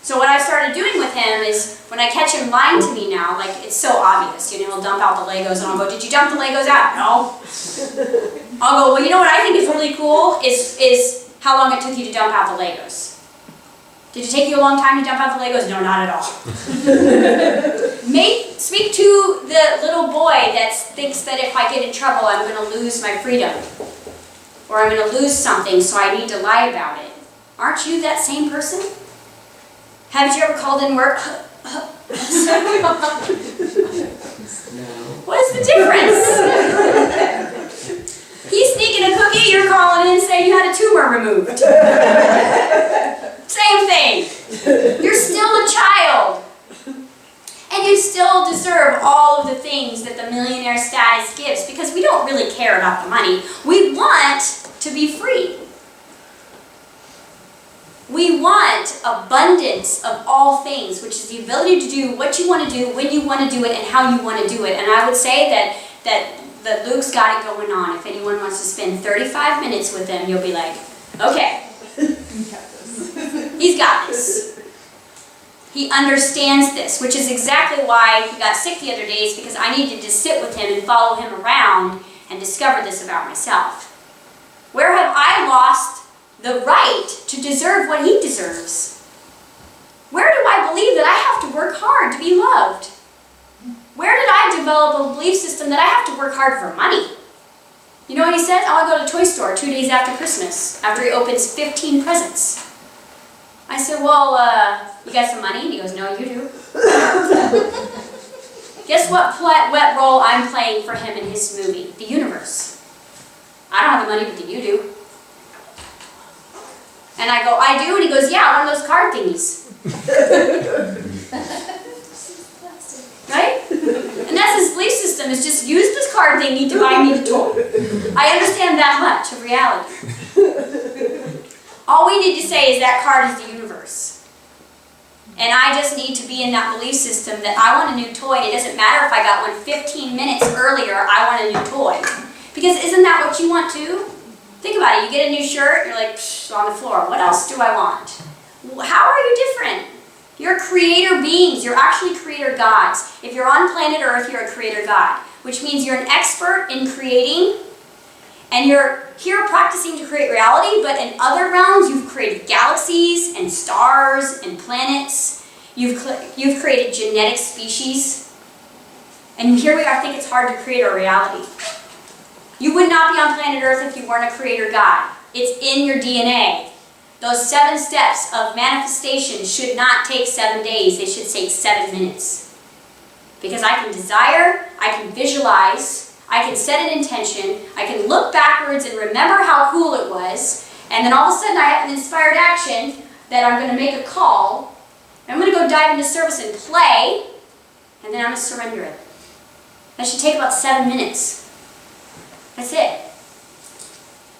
A: So what I started doing with him is, when I catch him lying to me now, like, it's so obvious, you know, he'll dump out the Legos and I'll go, did you dump the Legos out? No. I'll go, well, you know what I think is really cool is how long it took you to dump out the Legos. Did it take you a long time to dump out the Legos? No, not at all. Speak to the little boy that thinks that if I get in trouble, I'm going to lose my freedom. Or I'm going to lose something, so I need to lie about it. Aren't you that same person? Haven't you ever called in work? What is the difference? He's sneaking a cookie, you're calling in saying you had a tumor removed. Same thing. You're still a child. And you still deserve all of the things that the millionaire status gives, because we don't really care about the money. We want to be free. We want abundance of all things, which is the ability to do what you want to do, when you want to do it, and how you want to do it. And I would say that Luke's got it going on. If anyone wants to spend 35 minutes with him, you'll be like, okay, he's got this. He understands this, which is exactly why he got sick the other days, because I needed to sit with him and follow him around and discover this about myself. Where have I lost the right to deserve what he deserves? Where do I believe that I have to work hard to be loved? Where did I develop a belief system that I have to work hard for money? You know what he says? I'll go to the toy store 2 days after Christmas, after he opens 15 presents. I said, well, you got some money? And he goes, no, you do. Guess what role I'm playing for him in his movie? The universe. I don't have the money, but do you do? And I go, I do? And he goes, yeah, one of those card thingies. Right? And that's his belief system, is just use this card thingy to buy me the toy. I understand that much of reality. All we need to say is that card is the universe. And I just need to be in that belief system that I want a new toy. It doesn't matter if I got one 15 minutes earlier, I want a new toy. Because isn't that what you want too? Think about it. You get a new shirt, you're like, psh, on the floor. What else do I want? How are you different? You're creator beings. You're actually creator gods. If you're on planet Earth, you're a creator god, which means you're an expert in creating, and you're here practicing to create reality, but in other realms, you've created galaxies and stars and planets. You've created genetic species. And here we are, think it's hard to create our reality. You would not be on planet Earth if you weren't a creator God. It's in your DNA. Those 7 steps of manifestation should not take 7 days. They should take 7 minutes. Because I can desire, I can visualize, I can set an intention, I can look backwards and remember how cool it was, and then all of a sudden I have an inspired action that I'm going to make a call, and I'm going to go dive into service and play, and then I'm going to surrender it. That should take about 7 minutes. That's it.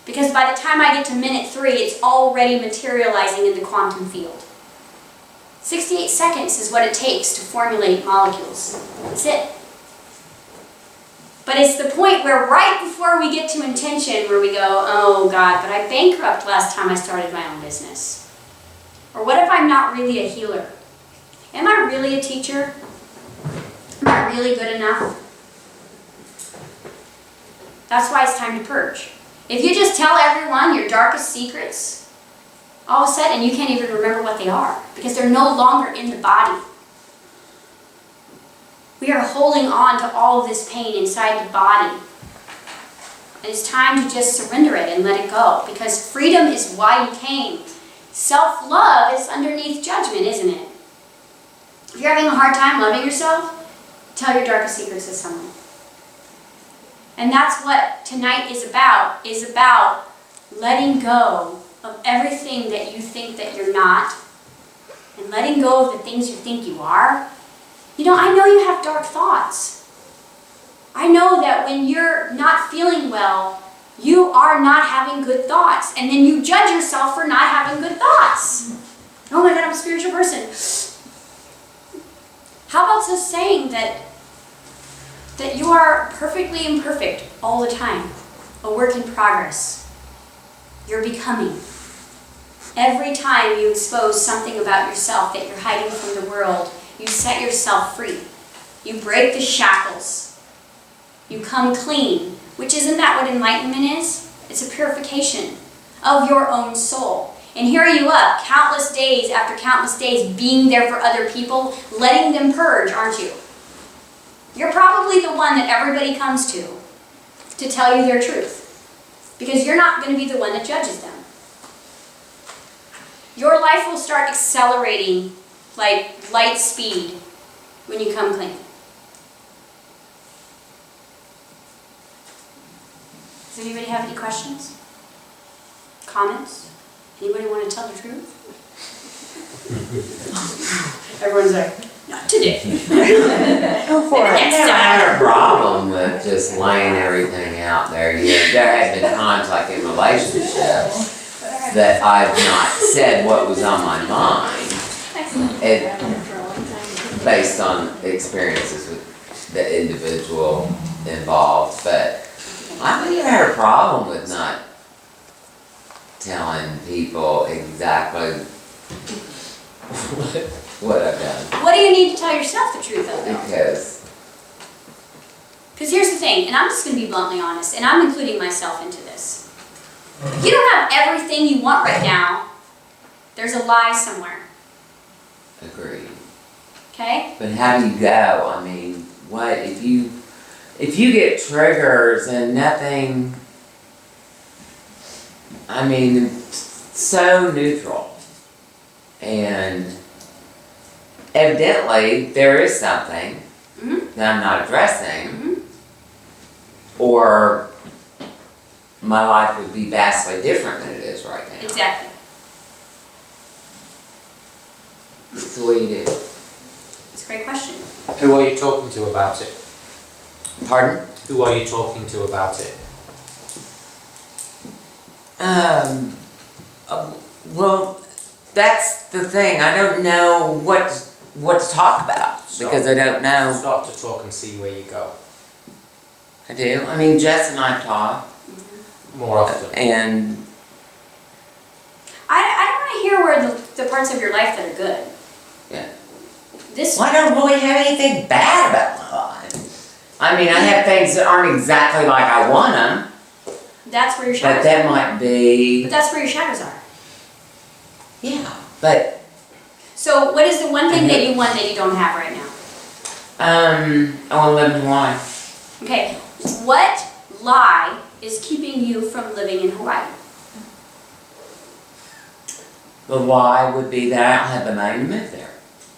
A: Because by the time I get to minute 3, it's already materializing in the quantum field. 68 seconds is what it takes to formulate molecules. That's it. But it's the point where right before we get to intention where we go, oh God, but I bankrupted last time I started my own business. Or what if I'm not really a healer? Am I really a teacher? Am I really good enough? That's why it's time to purge. If you just tell everyone your darkest secrets, all of a sudden you can't even remember what they are because they're no longer in the body. We are holding on to all of this pain inside the body. And it's time to just surrender it and let it go, because freedom is why you came. Self-love is underneath judgment, isn't it? If you're having a hard time loving yourself, tell your darkest secrets to someone. And that's what tonight is about letting go of everything that you think that you're not, and letting go of the things you think you are. You know, I know you have dark thoughts. I know that when you're not feeling well, you are not having good thoughts, and then you judge yourself for not having good thoughts. Oh my God, I'm a spiritual person. How about just saying that you are perfectly imperfect all the time, a work in progress. You're becoming. Every time you expose something about yourself that you're hiding from the world, you set yourself free. You break the shackles. You come clean, which isn't that what enlightenment is? It's a purification of your own soul. And here you are, countless days after countless days, being there for other people, letting them purge, aren't you? You're probably the one that everybody comes to tell you their truth. Because you're not going to be the one that judges them. Your life will start accelerating like light speed when you come clean. Does anybody have any questions? Comments? Anybody want to tell the truth? Everyone's like, not today.
C: Go for it. I never had a problem with just laying everything out there. You know, there have been times, like in relationships, that I've not said what was on my mind, based on experiences with the individual involved. But I've never had a problem with not telling people exactly what I've done.
A: What do you need to tell yourself the truth of, though? Because here's the thing, and I'm just going to be bluntly honest, and I'm including myself into this. If you don't have everything you want right now, there's a lie somewhere.
C: Agreed.
A: Okay?
C: But how do you go? I mean, what if you get triggers and nothing? I mean, so neutral, and evidently there is something that I'm not addressing, or my life would be vastly different than it is right now.
A: Exactly.
C: So what do you do?
A: It's a great question.
D: Who are you talking to about it?
C: Pardon?
D: Who are you talking to about it?
C: Well, that's the thing. I don't know what to talk about because I don't know.
D: Start to talk and see where you go.
C: I do. I mean, Jess and I talk,
D: More often.
C: and
A: I don't want to hear where the parts of your life that are good.
C: yeah.
A: This.
C: Well, I don't really have anything bad about my life. I mean, I have things that aren't exactly like I want them,
A: That's where your
C: but
A: shadows
C: that
A: are.
C: might be.
A: But that's where your shadows are.
C: Yeah, but
A: So what is the one thing that you want that you don't have right now?
C: I want to live in Hawaii.
A: Okay. What lie is keeping you from living in Hawaii?
C: The lie would be that I don't have the money to move there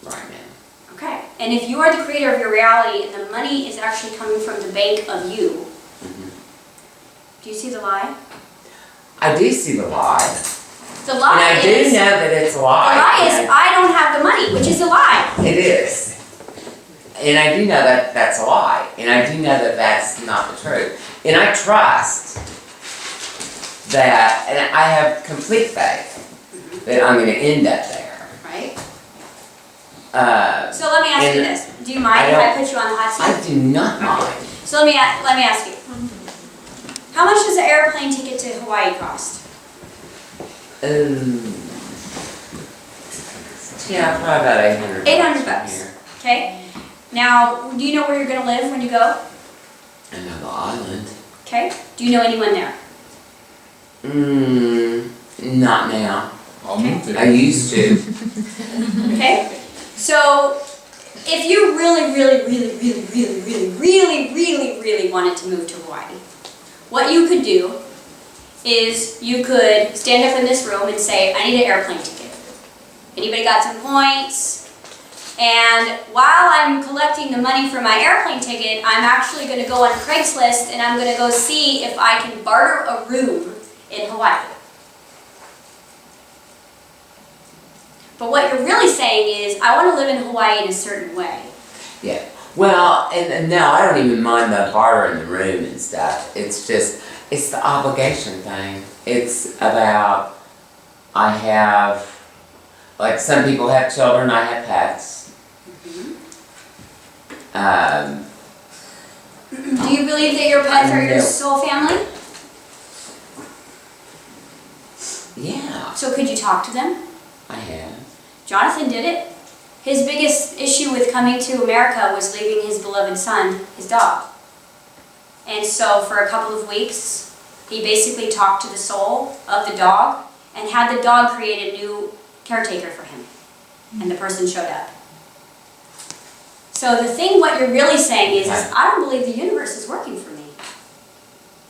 C: right now.
A: Okay. And if you are the creator of your reality and the money is actually coming from the bank of you, do you see the lie?
C: I do see the lie.
A: The
C: And
A: lie
C: I do
A: is,
C: know that it's a
A: the
C: lie.
A: lie is I don't have the money, which is a lie.
C: It is. And I do know that that's a lie. And I do know that that's not the truth. And I trust that, and I have complete faith that I'm going to end up there.
A: Right?
C: Uh,
A: So let me ask you
C: And
A: this. Do you mind if I put you on the hot seat?
C: I do not mind.
A: So let me ask you. How much does an airplane ticket to Hawaii cost?
C: Yeah, probably about 800.
A: 800 bucks. Okay. Now, do you know where you're going to live when you go?
C: Another island.
A: Okay. Do you know anyone there?
C: Not now.
B: I'll move
C: I
B: there.
C: used to.
A: Okay. So, if you really wanted to move to Hawaii, what you could do is you could stand up in this room and say, I need an airplane ticket. Anybody got some points? And while I'm collecting the money for my airplane ticket, I'm actually going to go on Craigslist and I'm going to go see if I can barter a room in Hawaii. But what you're really saying is, I want to live in Hawaii in a certain way.
C: Yeah. Well, and no, I don't even mind the barter in the room and stuff. It's just, it's the obligation thing. It's about, like some people have children, I have pets.
A: Do you believe that your pets are your soul family?
C: Yeah,
A: So could you talk to them?
C: I have.
A: Jonathan did it. His biggest issue with coming to America was leaving his beloved son, his dog. And so for a couple of weeks, he basically talked to the soul of the dog and had the dog create a new caretaker for him. And the person showed up. So the thing, what you're really saying is I don't believe the universe is working for me.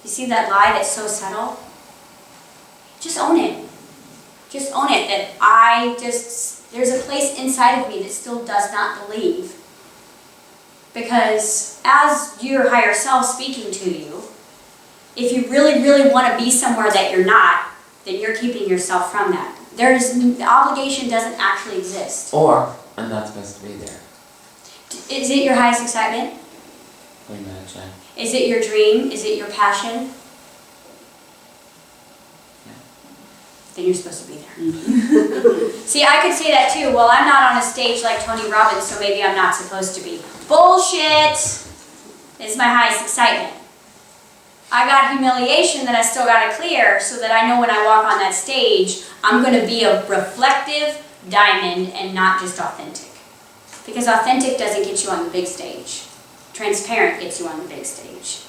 A: You see that lie that's so subtle? Just own it. Just own it that there's a place inside of me that still does not believe. Because as your higher self speaking to you, if you really, really want to be somewhere that you're not, then you're keeping yourself from that. The obligation doesn't actually exist.
C: Or, I'm not supposed to be there.
A: Is it your highest excitement?
C: Pretty much,
A: Is it your dream? Is it your passion? Then you're supposed to be there. See, I could say that too. Well, I'm not on a stage like Tony Robbins, so maybe I'm not supposed to be. Bullshit! It's my highest excitement. I got humiliation that I still got to clear so that I know when I walk on that stage, I'm going to be a reflective diamond and not just authentic. Because authentic doesn't get you on the big stage. Transparent gets you on the big stage.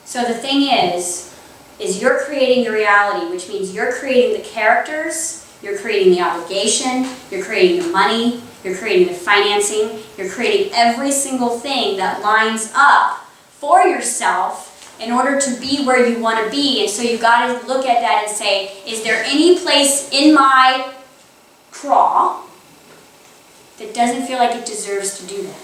A: So the thing is you're creating your reality, which means you're creating the characters, you're creating the obligation, you're creating the money, you're creating the financing, you're creating every single thing that lines up for yourself in order to be where you want to be. And so you've got to look at that and say, is there any place in my craw that doesn't feel like it deserves to do that?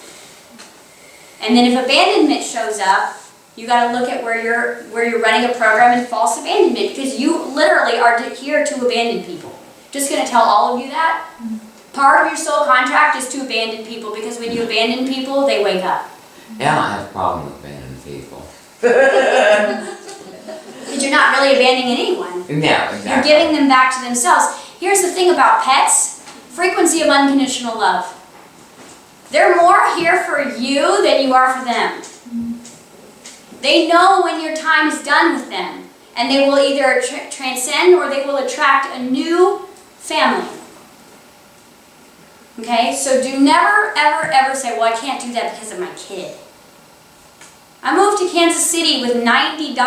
A: And then if abandonment shows up, you got to look at where you're running a program in false abandonment, because you literally are here to abandon people. Just going to tell all of you that. Part of your soul contract is to abandon people, because when you abandon people, they wake up.
C: Yeah, I don't have a problem with abandoning people.
A: Because you're not really abandoning anyone.
C: No, exactly.
A: You're giving them back to themselves. Here's the thing about pets. Frequency of unconditional love. They're more here for you than you are for them. They know when your time is done with them, and they will either transcend or they will attract a new family. Okay? So do never, ever, ever say, well, I can't do that because of my kid. I moved to Kansas City with $90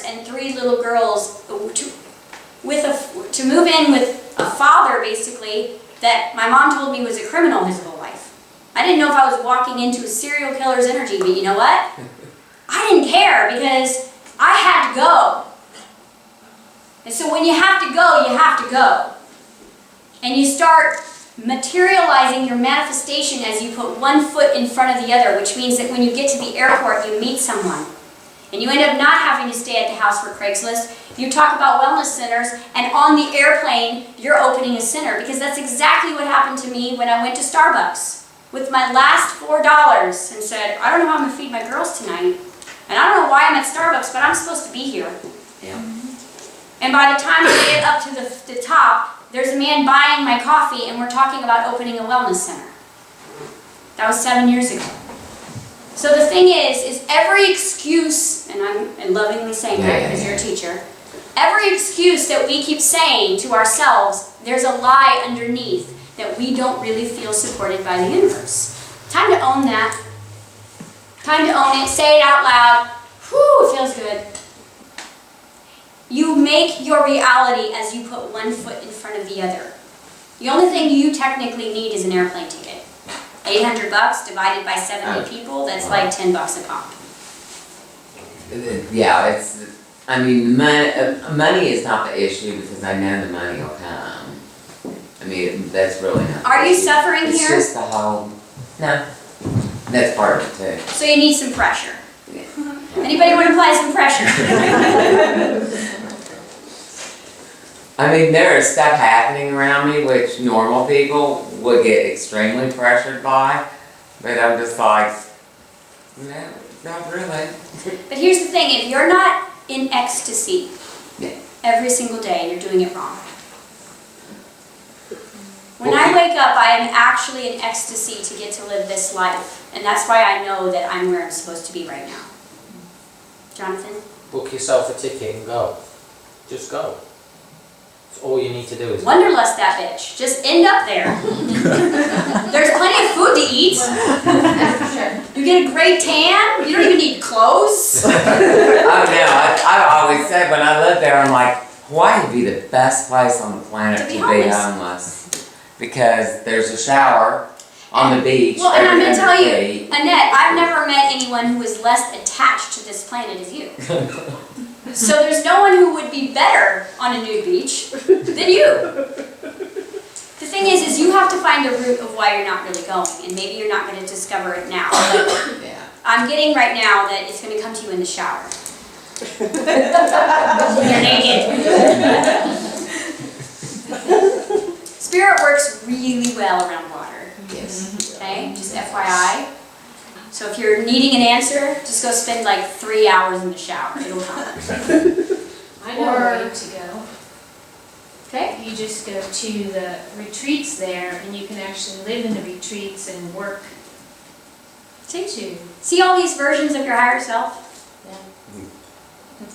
A: and 3 little girls to move in with a father, basically, that my mom told me was a criminal his whole life. I didn't know if I was walking into a serial killer's energy, but you know what? I didn't care because I had to go. And so when you have to go, you have to go. And you start materializing your manifestation as you put one foot in front of the other, which means that when you get to the airport, you meet someone. And you end up not having to stay at the house for Craigslist. You talk about wellness centers, and on the airplane, you're opening a center. Because that's exactly what happened to me when I went to Starbucks with my last $4 and said, I don't know how I'm going to feed my girls tonight. And I don't know why I'm at Starbucks, but I'm supposed to be here.
C: Yeah.
A: And by the time we get up to the top, there's a man buying my coffee, and we're talking about opening a wellness center. That was 7 years ago. So the thing is every excuse, and I'm lovingly saying that because you're a teacher, every excuse that we keep saying to ourselves, there's a lie underneath that we don't really feel supported by the universe. Time to own that. Time to own it. Say it out loud. Whew, it feels good. You make your reality as you put one foot in front of the other. The only thing you technically need is an airplane ticket. $800 divided by 70 people, that's like $10 a pop.
C: Yeah, I mean, money is not the issue because I know the money will come. I mean, that's really not.
A: Are you suffering
C: it's
A: here?
C: It's just the whole, no, that's part of it too.
A: So you need some pressure. Anybody want to apply some pressure?
C: I mean, there is stuff happening around me which normal people would get extremely pressured by, but I'm just like, no, not really.
A: But here's the thing, if you're not in ecstasy
C: Yeah.
A: every single day, you're doing it wrong. When I wake up, I am actually in ecstasy to get to live this life. And that's why I know that I'm where I'm supposed to be right now. Jonathan?
D: Book yourself a ticket and go. Just go. That's all you need to do is go.
A: Wanderlust that bitch. Just end up there. There's plenty of food to eat. You get a great tan. You don't even need clothes.
C: Oh no, I've always said when I lived there, I'm like, Hawaii would be the best place on the planet to be homeless. Because there's a shower on the beach.
A: Well, and I'm going to tell you,
C: feet.
A: Annette, I've never met anyone who is less attached to this planet as you. So there's no one who would be better on a nude beach than you. The thing is you have to find a root of why you're not really going, and maybe you're not going to discover it now. But
C: Yeah.
A: I'm getting right now that it's going to come to you in the shower. You're naked. Spirit works really well around water.
C: Yes.
A: Okay, just FYI. So if you're needing an answer, just go spend like 3 hours in the shower. It'll come.
B: I know a way to go.
A: Okay?
B: You just go to the retreats there, and you can actually live in the retreats and work too.
A: See all these versions of your higher self?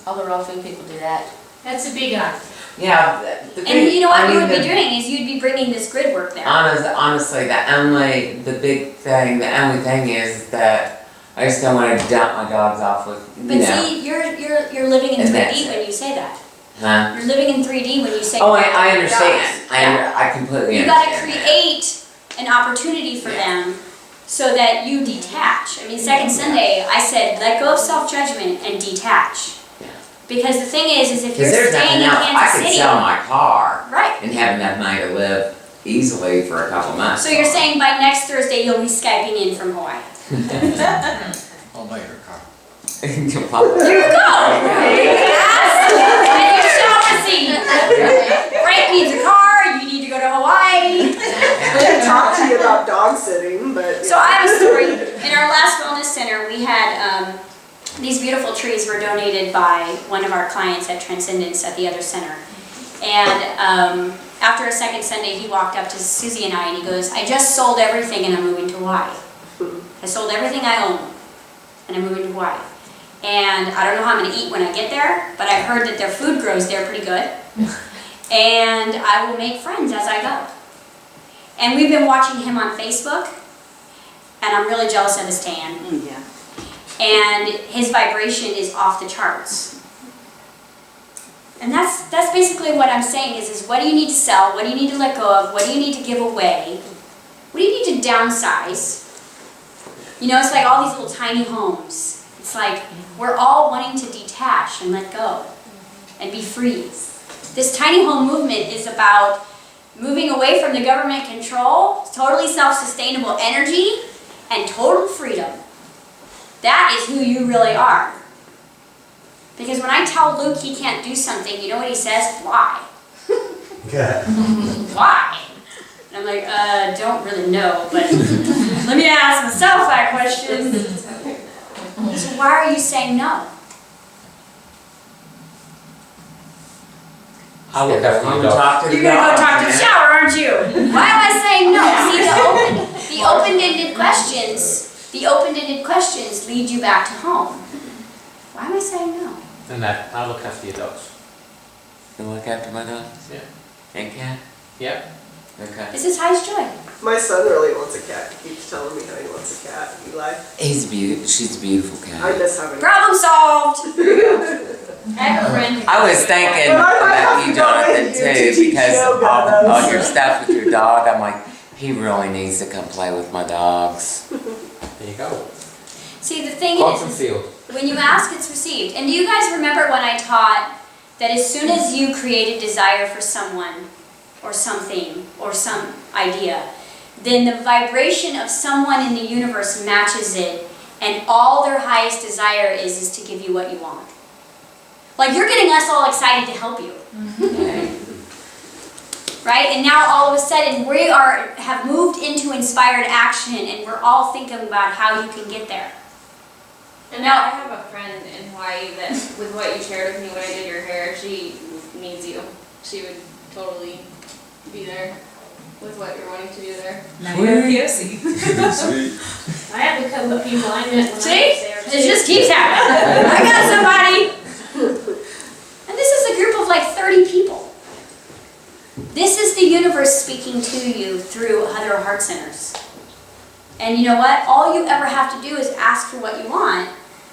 E: All the raw food people do that.
B: That's a big one.
C: Yeah.
A: And you know what you would be doing is you'd be bringing this grid work there.
C: Honestly, the only thing is that I just don't want to dump my dogs off with,
A: But see, you're living in
C: And
A: 3D
C: that's
A: when you say that.
C: Huh?
A: You're living in 3D when you say
C: Oh,
A: you're
C: I
A: with your
C: understand.
A: dogs. Yeah.
C: I completely
A: You gotta
C: understand.
A: create an opportunity for them so that you detach. I mean, second Sunday, I said, let go of self-judgment and detach.
C: Yeah.
A: Because the thing is if you're
C: Because there's
A: staying
C: nothing
A: in
C: else. I
A: Kansas
C: could
A: City,
C: sell my car
A: right?
C: and have enough money to live easily for a couple months.
A: So you're saying by next Thursday you'll be Skyping in from Hawaii?
F: I'll buy your car.
A: There you go! Yes! And you shall receive. Frank needs a car, you need to go to Hawaii.
G: We can talk to you about dog sitting, but.
A: So I have a story. In our last wellness center, we had these beautiful trees were donated by one of our clients at Transcendence at the other center. And after a second Sunday, he walked up to Susie and I and he goes, I just sold everything and I'm moving to Hawaii. I sold everything I own and I'm moving to Hawaii. And I don't know how I'm going to eat when I get there, but I heard that their food grows there pretty good. And I will make friends as I go. And we've been watching him on Facebook, and I'm really jealous of his tan.
E: Yeah.
A: And his vibration is off the charts. And that's basically what I'm saying is what do you need to sell? What do you need to let go of? What do you need to give away? What do you need to downsize? You know, it's like all these little tiny homes. It's like we're all wanting to detach and let go and be free. This tiny home movement is about moving away from the government control, totally self-sustainable energy, and total freedom. That is who you really are. Because when I tell Luke he can't do something, you know what he says? Why? Why? And I'm like, don't really know, but let me ask myself that question. So why are you saying no?
D: I'll look after your dog.
A: You're gonna go talk to the shower, aren't you? Why am I saying no? See, the open-ended questions lead you back to home. Why am I saying no?
D: And that, I'll look after your dogs.
C: You look after my dogs?
D: Yeah.
C: And cat?
D: Yeah.
C: Okay.
A: This is highest joy.
G: My son really wants a cat. He keeps telling me how he wants a cat. Eli.
C: She's a beautiful
G: I
C: cat.
G: miss having a cat.
A: Problem solved.
B: I have a friend who-
C: I was thinking
G: But I might
C: about
G: have
C: you,
G: to go
C: Jonathan,
G: with you to
C: too,
G: teach
C: because
G: yoga,
C: all
G: though,
C: your
G: so.
C: stuff with your dog, I'm like, he really needs to come play with my dogs.
D: There you go.
A: See, the thing
D: Quantum
A: is,
D: field.
A: when you ask, it's received. And do you guys remember when I taught that as soon as you create a desire for someone or something or some idea, then the vibration of someone in the universe matches it, and all their highest desire is to give you what you want. Like, you're getting us all excited to help you. Right? And now all of a sudden we have moved into inspired action, and we're all thinking about how you can get there.
H: And now I have a friend in Hawaii that, with what you shared with me when I did your hair, she needs you. She would totally be there. with what you're wanting to do there.
E: Now you're a POC.
B: I have a couple of people I met when I was
A: See?
B: there.
A: It just keeps happening. I got somebody. And this is a group of like 30 people. This is the universe speaking to you through other heart centers. And you know what? All you ever have to do is ask for what you want,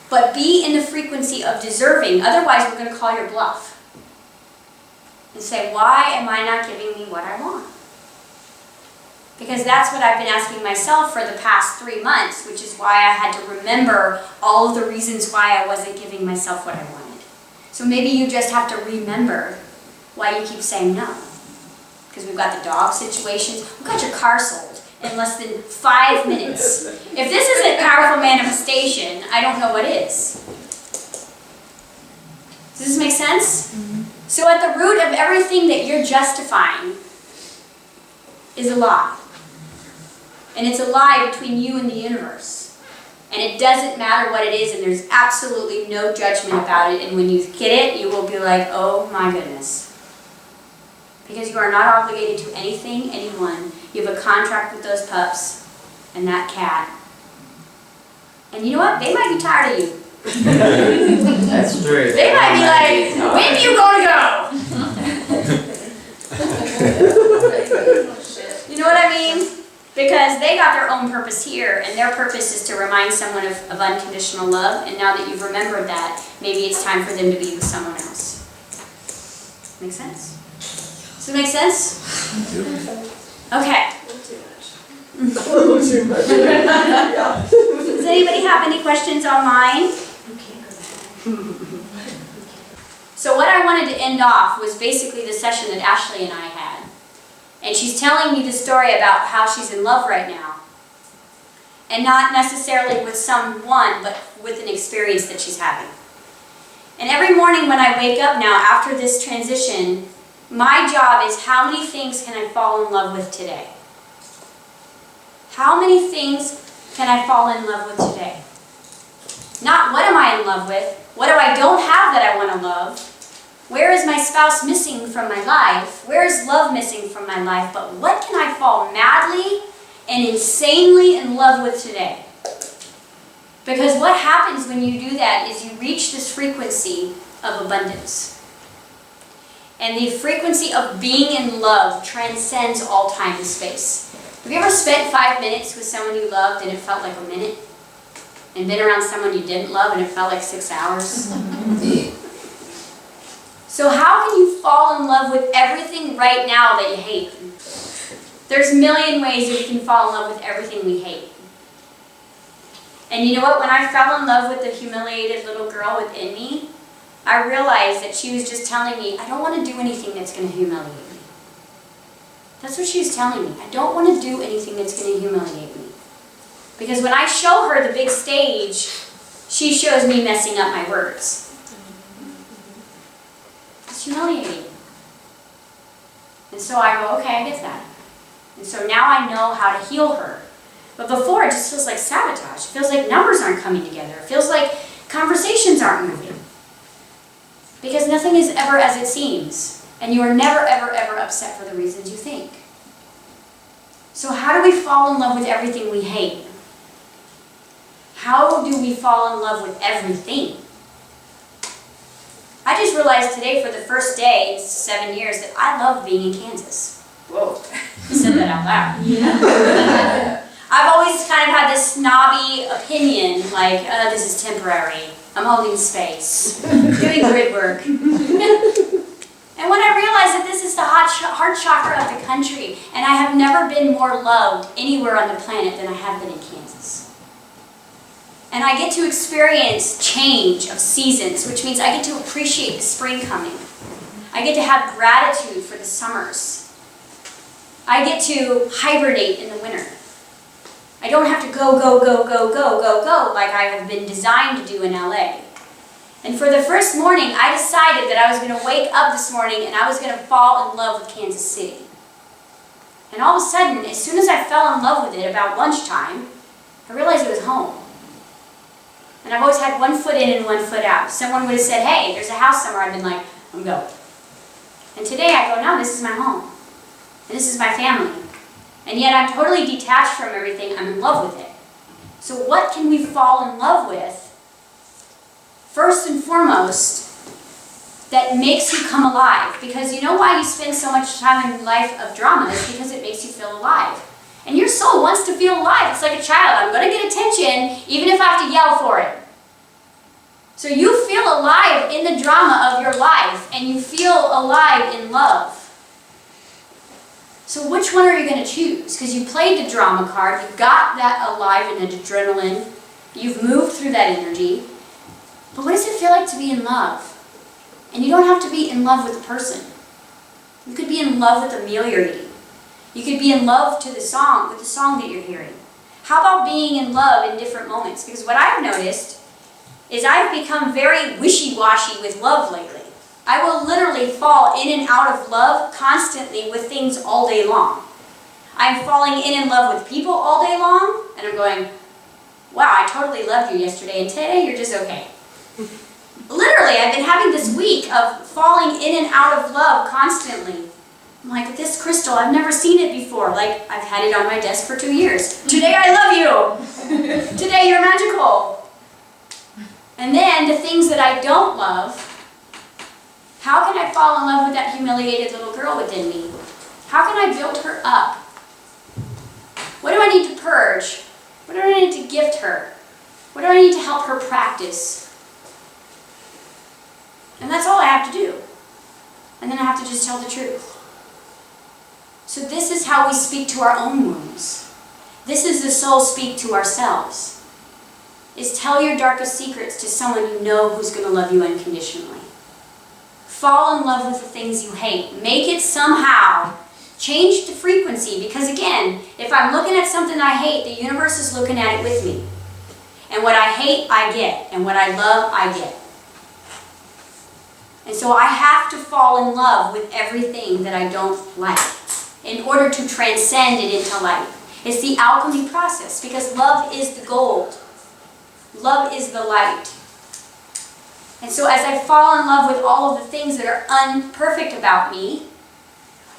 A: but be in the frequency of deserving. Otherwise, we're going to call your bluff. And say, why am I not giving me what I want? Because that's what I've been asking myself for the past 3 months, which is why I had to remember all of the reasons why I wasn't giving myself what I wanted. So maybe you just have to remember why you keep saying no. Because we've got the dog situations. We got your car sold in less than 5 minutes. If this isn't powerful manifestation, I don't know what is. Does this make sense? So at the root of everything that you're justifying is a lie. And it's a lie between you and the universe. And it doesn't matter what it is, and there's absolutely no judgment about it. And when you get it, you will be like, oh my goodness. Because you are not obligated to anything, anyone. You have a contract with those pups and that cat. And you know what? They might be tired of you.
C: That's true.
A: They might be like, when you gonna go? You know what I mean? Because they got their own purpose here, and their purpose is to remind someone of unconditional love, and now that you've remembered that, maybe it's time for them to be with someone else. Make sense? Does it make sense? Okay.
G: Too much. Yeah.
A: Does anybody have any questions on mine? So what I wanted to end off was basically the session that Ashley and I had. And she's telling me the story about how she's in love right now. And not necessarily with someone, but with an experience that she's having. And every morning when I wake up now, after this transition, my job is how many things can I fall in love with today? How many things can I fall in love with today? Not what am I in love with? What do I don't have that I want to love? Where is my spouse missing from my life? Where is love missing from my life? But what can I fall madly and insanely in love with today? Because what happens when you do that is you reach this frequency of abundance. And the frequency of being in love transcends all time and space. Have you ever spent 5 minutes with someone you loved and it felt like a minute? And been around someone you didn't love and it felt like 6 hours? So how can you fall in love with everything right now that you hate? There's a million ways that we can fall in love with everything we hate. And you know what? When I fell in love with the humiliated little girl within me, I realized that she was just telling me, I don't want to do anything that's going to humiliate me. That's what she was telling me. I don't want to do anything that's going to humiliate me. Because when I show her the big stage, she shows me messing up my words. It's humiliating. And so I go, okay, I get that. And so now I know how to heal her. But before, it just feels like sabotage. It feels like numbers aren't coming together. It feels like conversations aren't moving. Because nothing is ever as it seems. And you are never, ever, ever upset for the reasons you think. So how do we fall in love with everything we hate? How do we fall in love with everything? I just realized today for the first day in 7 years that I love being in Kansas. Whoa, I said that out loud. Yeah. I've always kind of had this snobby opinion, like, this is temporary. I'm holding space, doing grid work. And when I realized that this is the heart chakra of the country, and I have never been more loved anywhere on the planet than I have been in Kansas. And I get to experience change of seasons, which means I get to appreciate the spring coming. I get to have gratitude for the summers. I get to hibernate in the winter. I don't have to go like I have been designed to do in LA. And for the first morning, I decided that I was going to wake up this morning and I was going to fall in love with Kansas City. And all of a sudden, as soon as I fell in love with it about lunchtime, I realized it was home. And I've always had one foot in and one foot out. If someone would have said, hey, there's a house somewhere, I'd been like, I'm going. And today I go, no, this is my home. and this is my family. And yet I'm totally detached from everything. I'm in love with it. So what can we fall in love with, first and foremost, that makes you come alive? Because you know why you spend so much time in life of drama is because it makes you feel alive. And your soul wants to feel alive. It's like a child. I'm going to get attention even if I have to yell for it. So you feel alive in the drama of your life, and you feel alive in love. So which one are you going to choose? Because you played the drama card, you got that alive and adrenaline, you've moved through that energy. But what does it feel like to be in love? And you don't have to be in love with the person. You could be in love with the meal you're eating. You could be in love with the song that you're hearing. How about being in love in different moments? Because what I've noticed is I've become very wishy-washy with love lately. I will literally fall in and out of love constantly with things all day long. I'm falling in and love with people all day long, and I'm going, wow, I totally loved you yesterday, and today you're just okay. Literally, I've been having this week of falling in and out of love constantly. I'm like, this crystal, I've never seen it before. Like, I've had it on my desk for 2 years. Today I love you. Today you're magical. And then the things that I don't love, how can I fall in love with that humiliated little girl within me? How can I build her up? What do I need to purge? What do I need to gift her? What do I need to help her practice? And that's all I have to do. And then I have to just tell the truth. So this is how we speak to our own wounds. This is the soul speak to ourselves. Is tell your darkest secrets to someone you know who's going to love you unconditionally. Fall in love with the things you hate. Make it somehow change the frequency, because again, if I'm looking at something I hate, the universe is looking at it with me. And what I hate, I get. And what I love, I get. And so I have to fall in love with everything that I don't like in order to transcend it into light. It's the alchemy process, because love is the gold. Love is the light. And so as I fall in love with all of the things that are imperfect about me,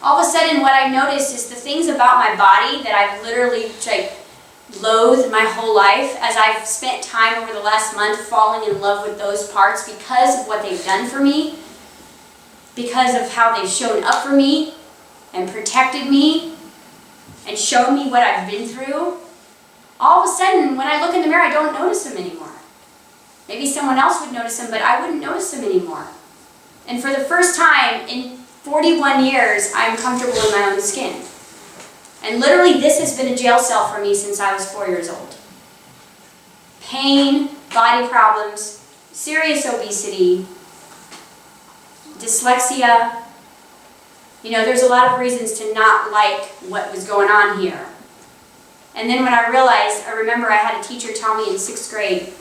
A: all of a sudden what I notice is the things about my body that I've literally loathed my whole life, as I've spent time over the last month falling in love with those parts because of what they've done for me, because of how they've shown up for me and protected me and shown me what I've been through. All of a sudden, when I look in the mirror, I don't notice them anymore. Maybe someone else would notice them, but I wouldn't notice them anymore. And for the first time in 41 years, I'm comfortable in my own skin. And literally, this has been a jail cell for me since I was 4 years old. Pain, body problems, serious obesity, dyslexia. You know, there's a lot of reasons to not like what was going on here. And then when I realized, I remember I had a teacher tell me in 6th grade,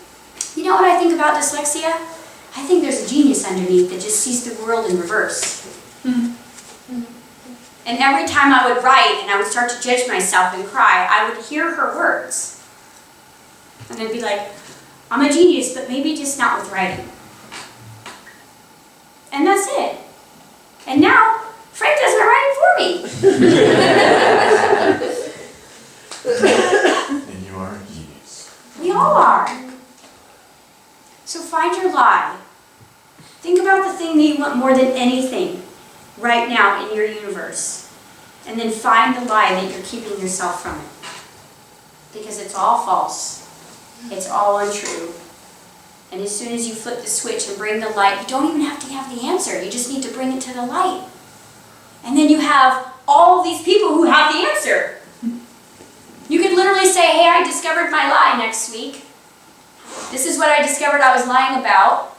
A: you know what I think about dyslexia? I think there's a genius underneath that just sees the world in reverse. And every time I would write and I would start to judge myself and cry, I would hear her words. And I'd be like, I'm a genius, but maybe just not with writing. And that's it. And now, Frank does my writing for me.
F: And you are a genius.
A: We all are. So find your lie. Think about the thing that you want more than anything right now in your universe. And then find the lie that you're keeping yourself from it. Because it's all false. It's all untrue. And as soon as you flip the switch and bring the light, you don't even have to have the answer. You just need to bring it to the light. And then you have all these people who have the answer. You could literally say, hey, I discovered my lie next week. This is what I discovered I was lying about.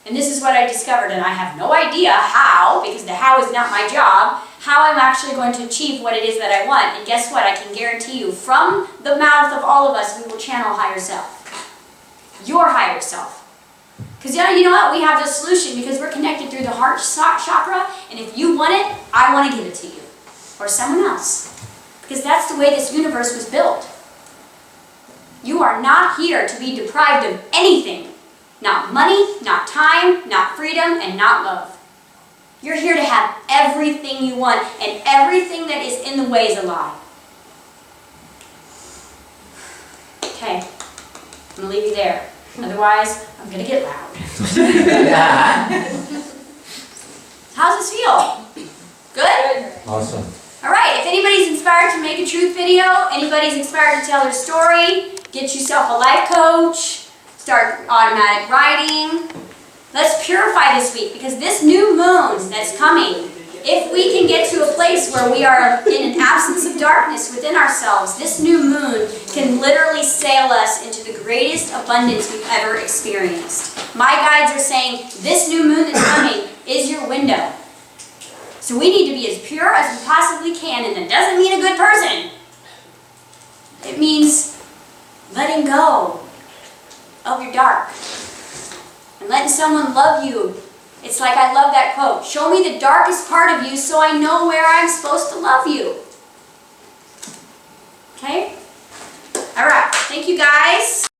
A: And this is what I discovered. And I have no idea how, because the how is not my job, how I'm actually going to achieve what it is that I want. And guess what? I can guarantee you, from the mouth of all of us, we will channel higher self. Your higher self. Because you know what? We have the solution because we're connected through the heart chakra. And if you want it, I want to give it to you. Or someone else. Because that's the way this universe was built. You are not here to be deprived of anything. Not money, not time, not freedom, and not love. You're here to have everything you want and everything that is in the way is a lie. Okay, I'm gonna leave you there. Otherwise, I'm gonna get loud. How's this feel? Good?
D: Awesome.
A: All right, if anybody's inspired to make a truth video, anybody's inspired to tell their story, get yourself a life coach, start automatic writing. Let's purify this week, because this new moon that's coming, if we can get to a place where we are in an absence of darkness within ourselves, this new moon can literally sail us into the greatest abundance we've ever experienced. My guides are saying this new moon that's coming is your window. So we need to be as pure as we possibly can, and that doesn't mean a good person. It means letting go of your dark and letting someone love you. It's like, I love that quote, show me the darkest part of you so I know where I'm supposed to love you. Okay? All right, thank you guys.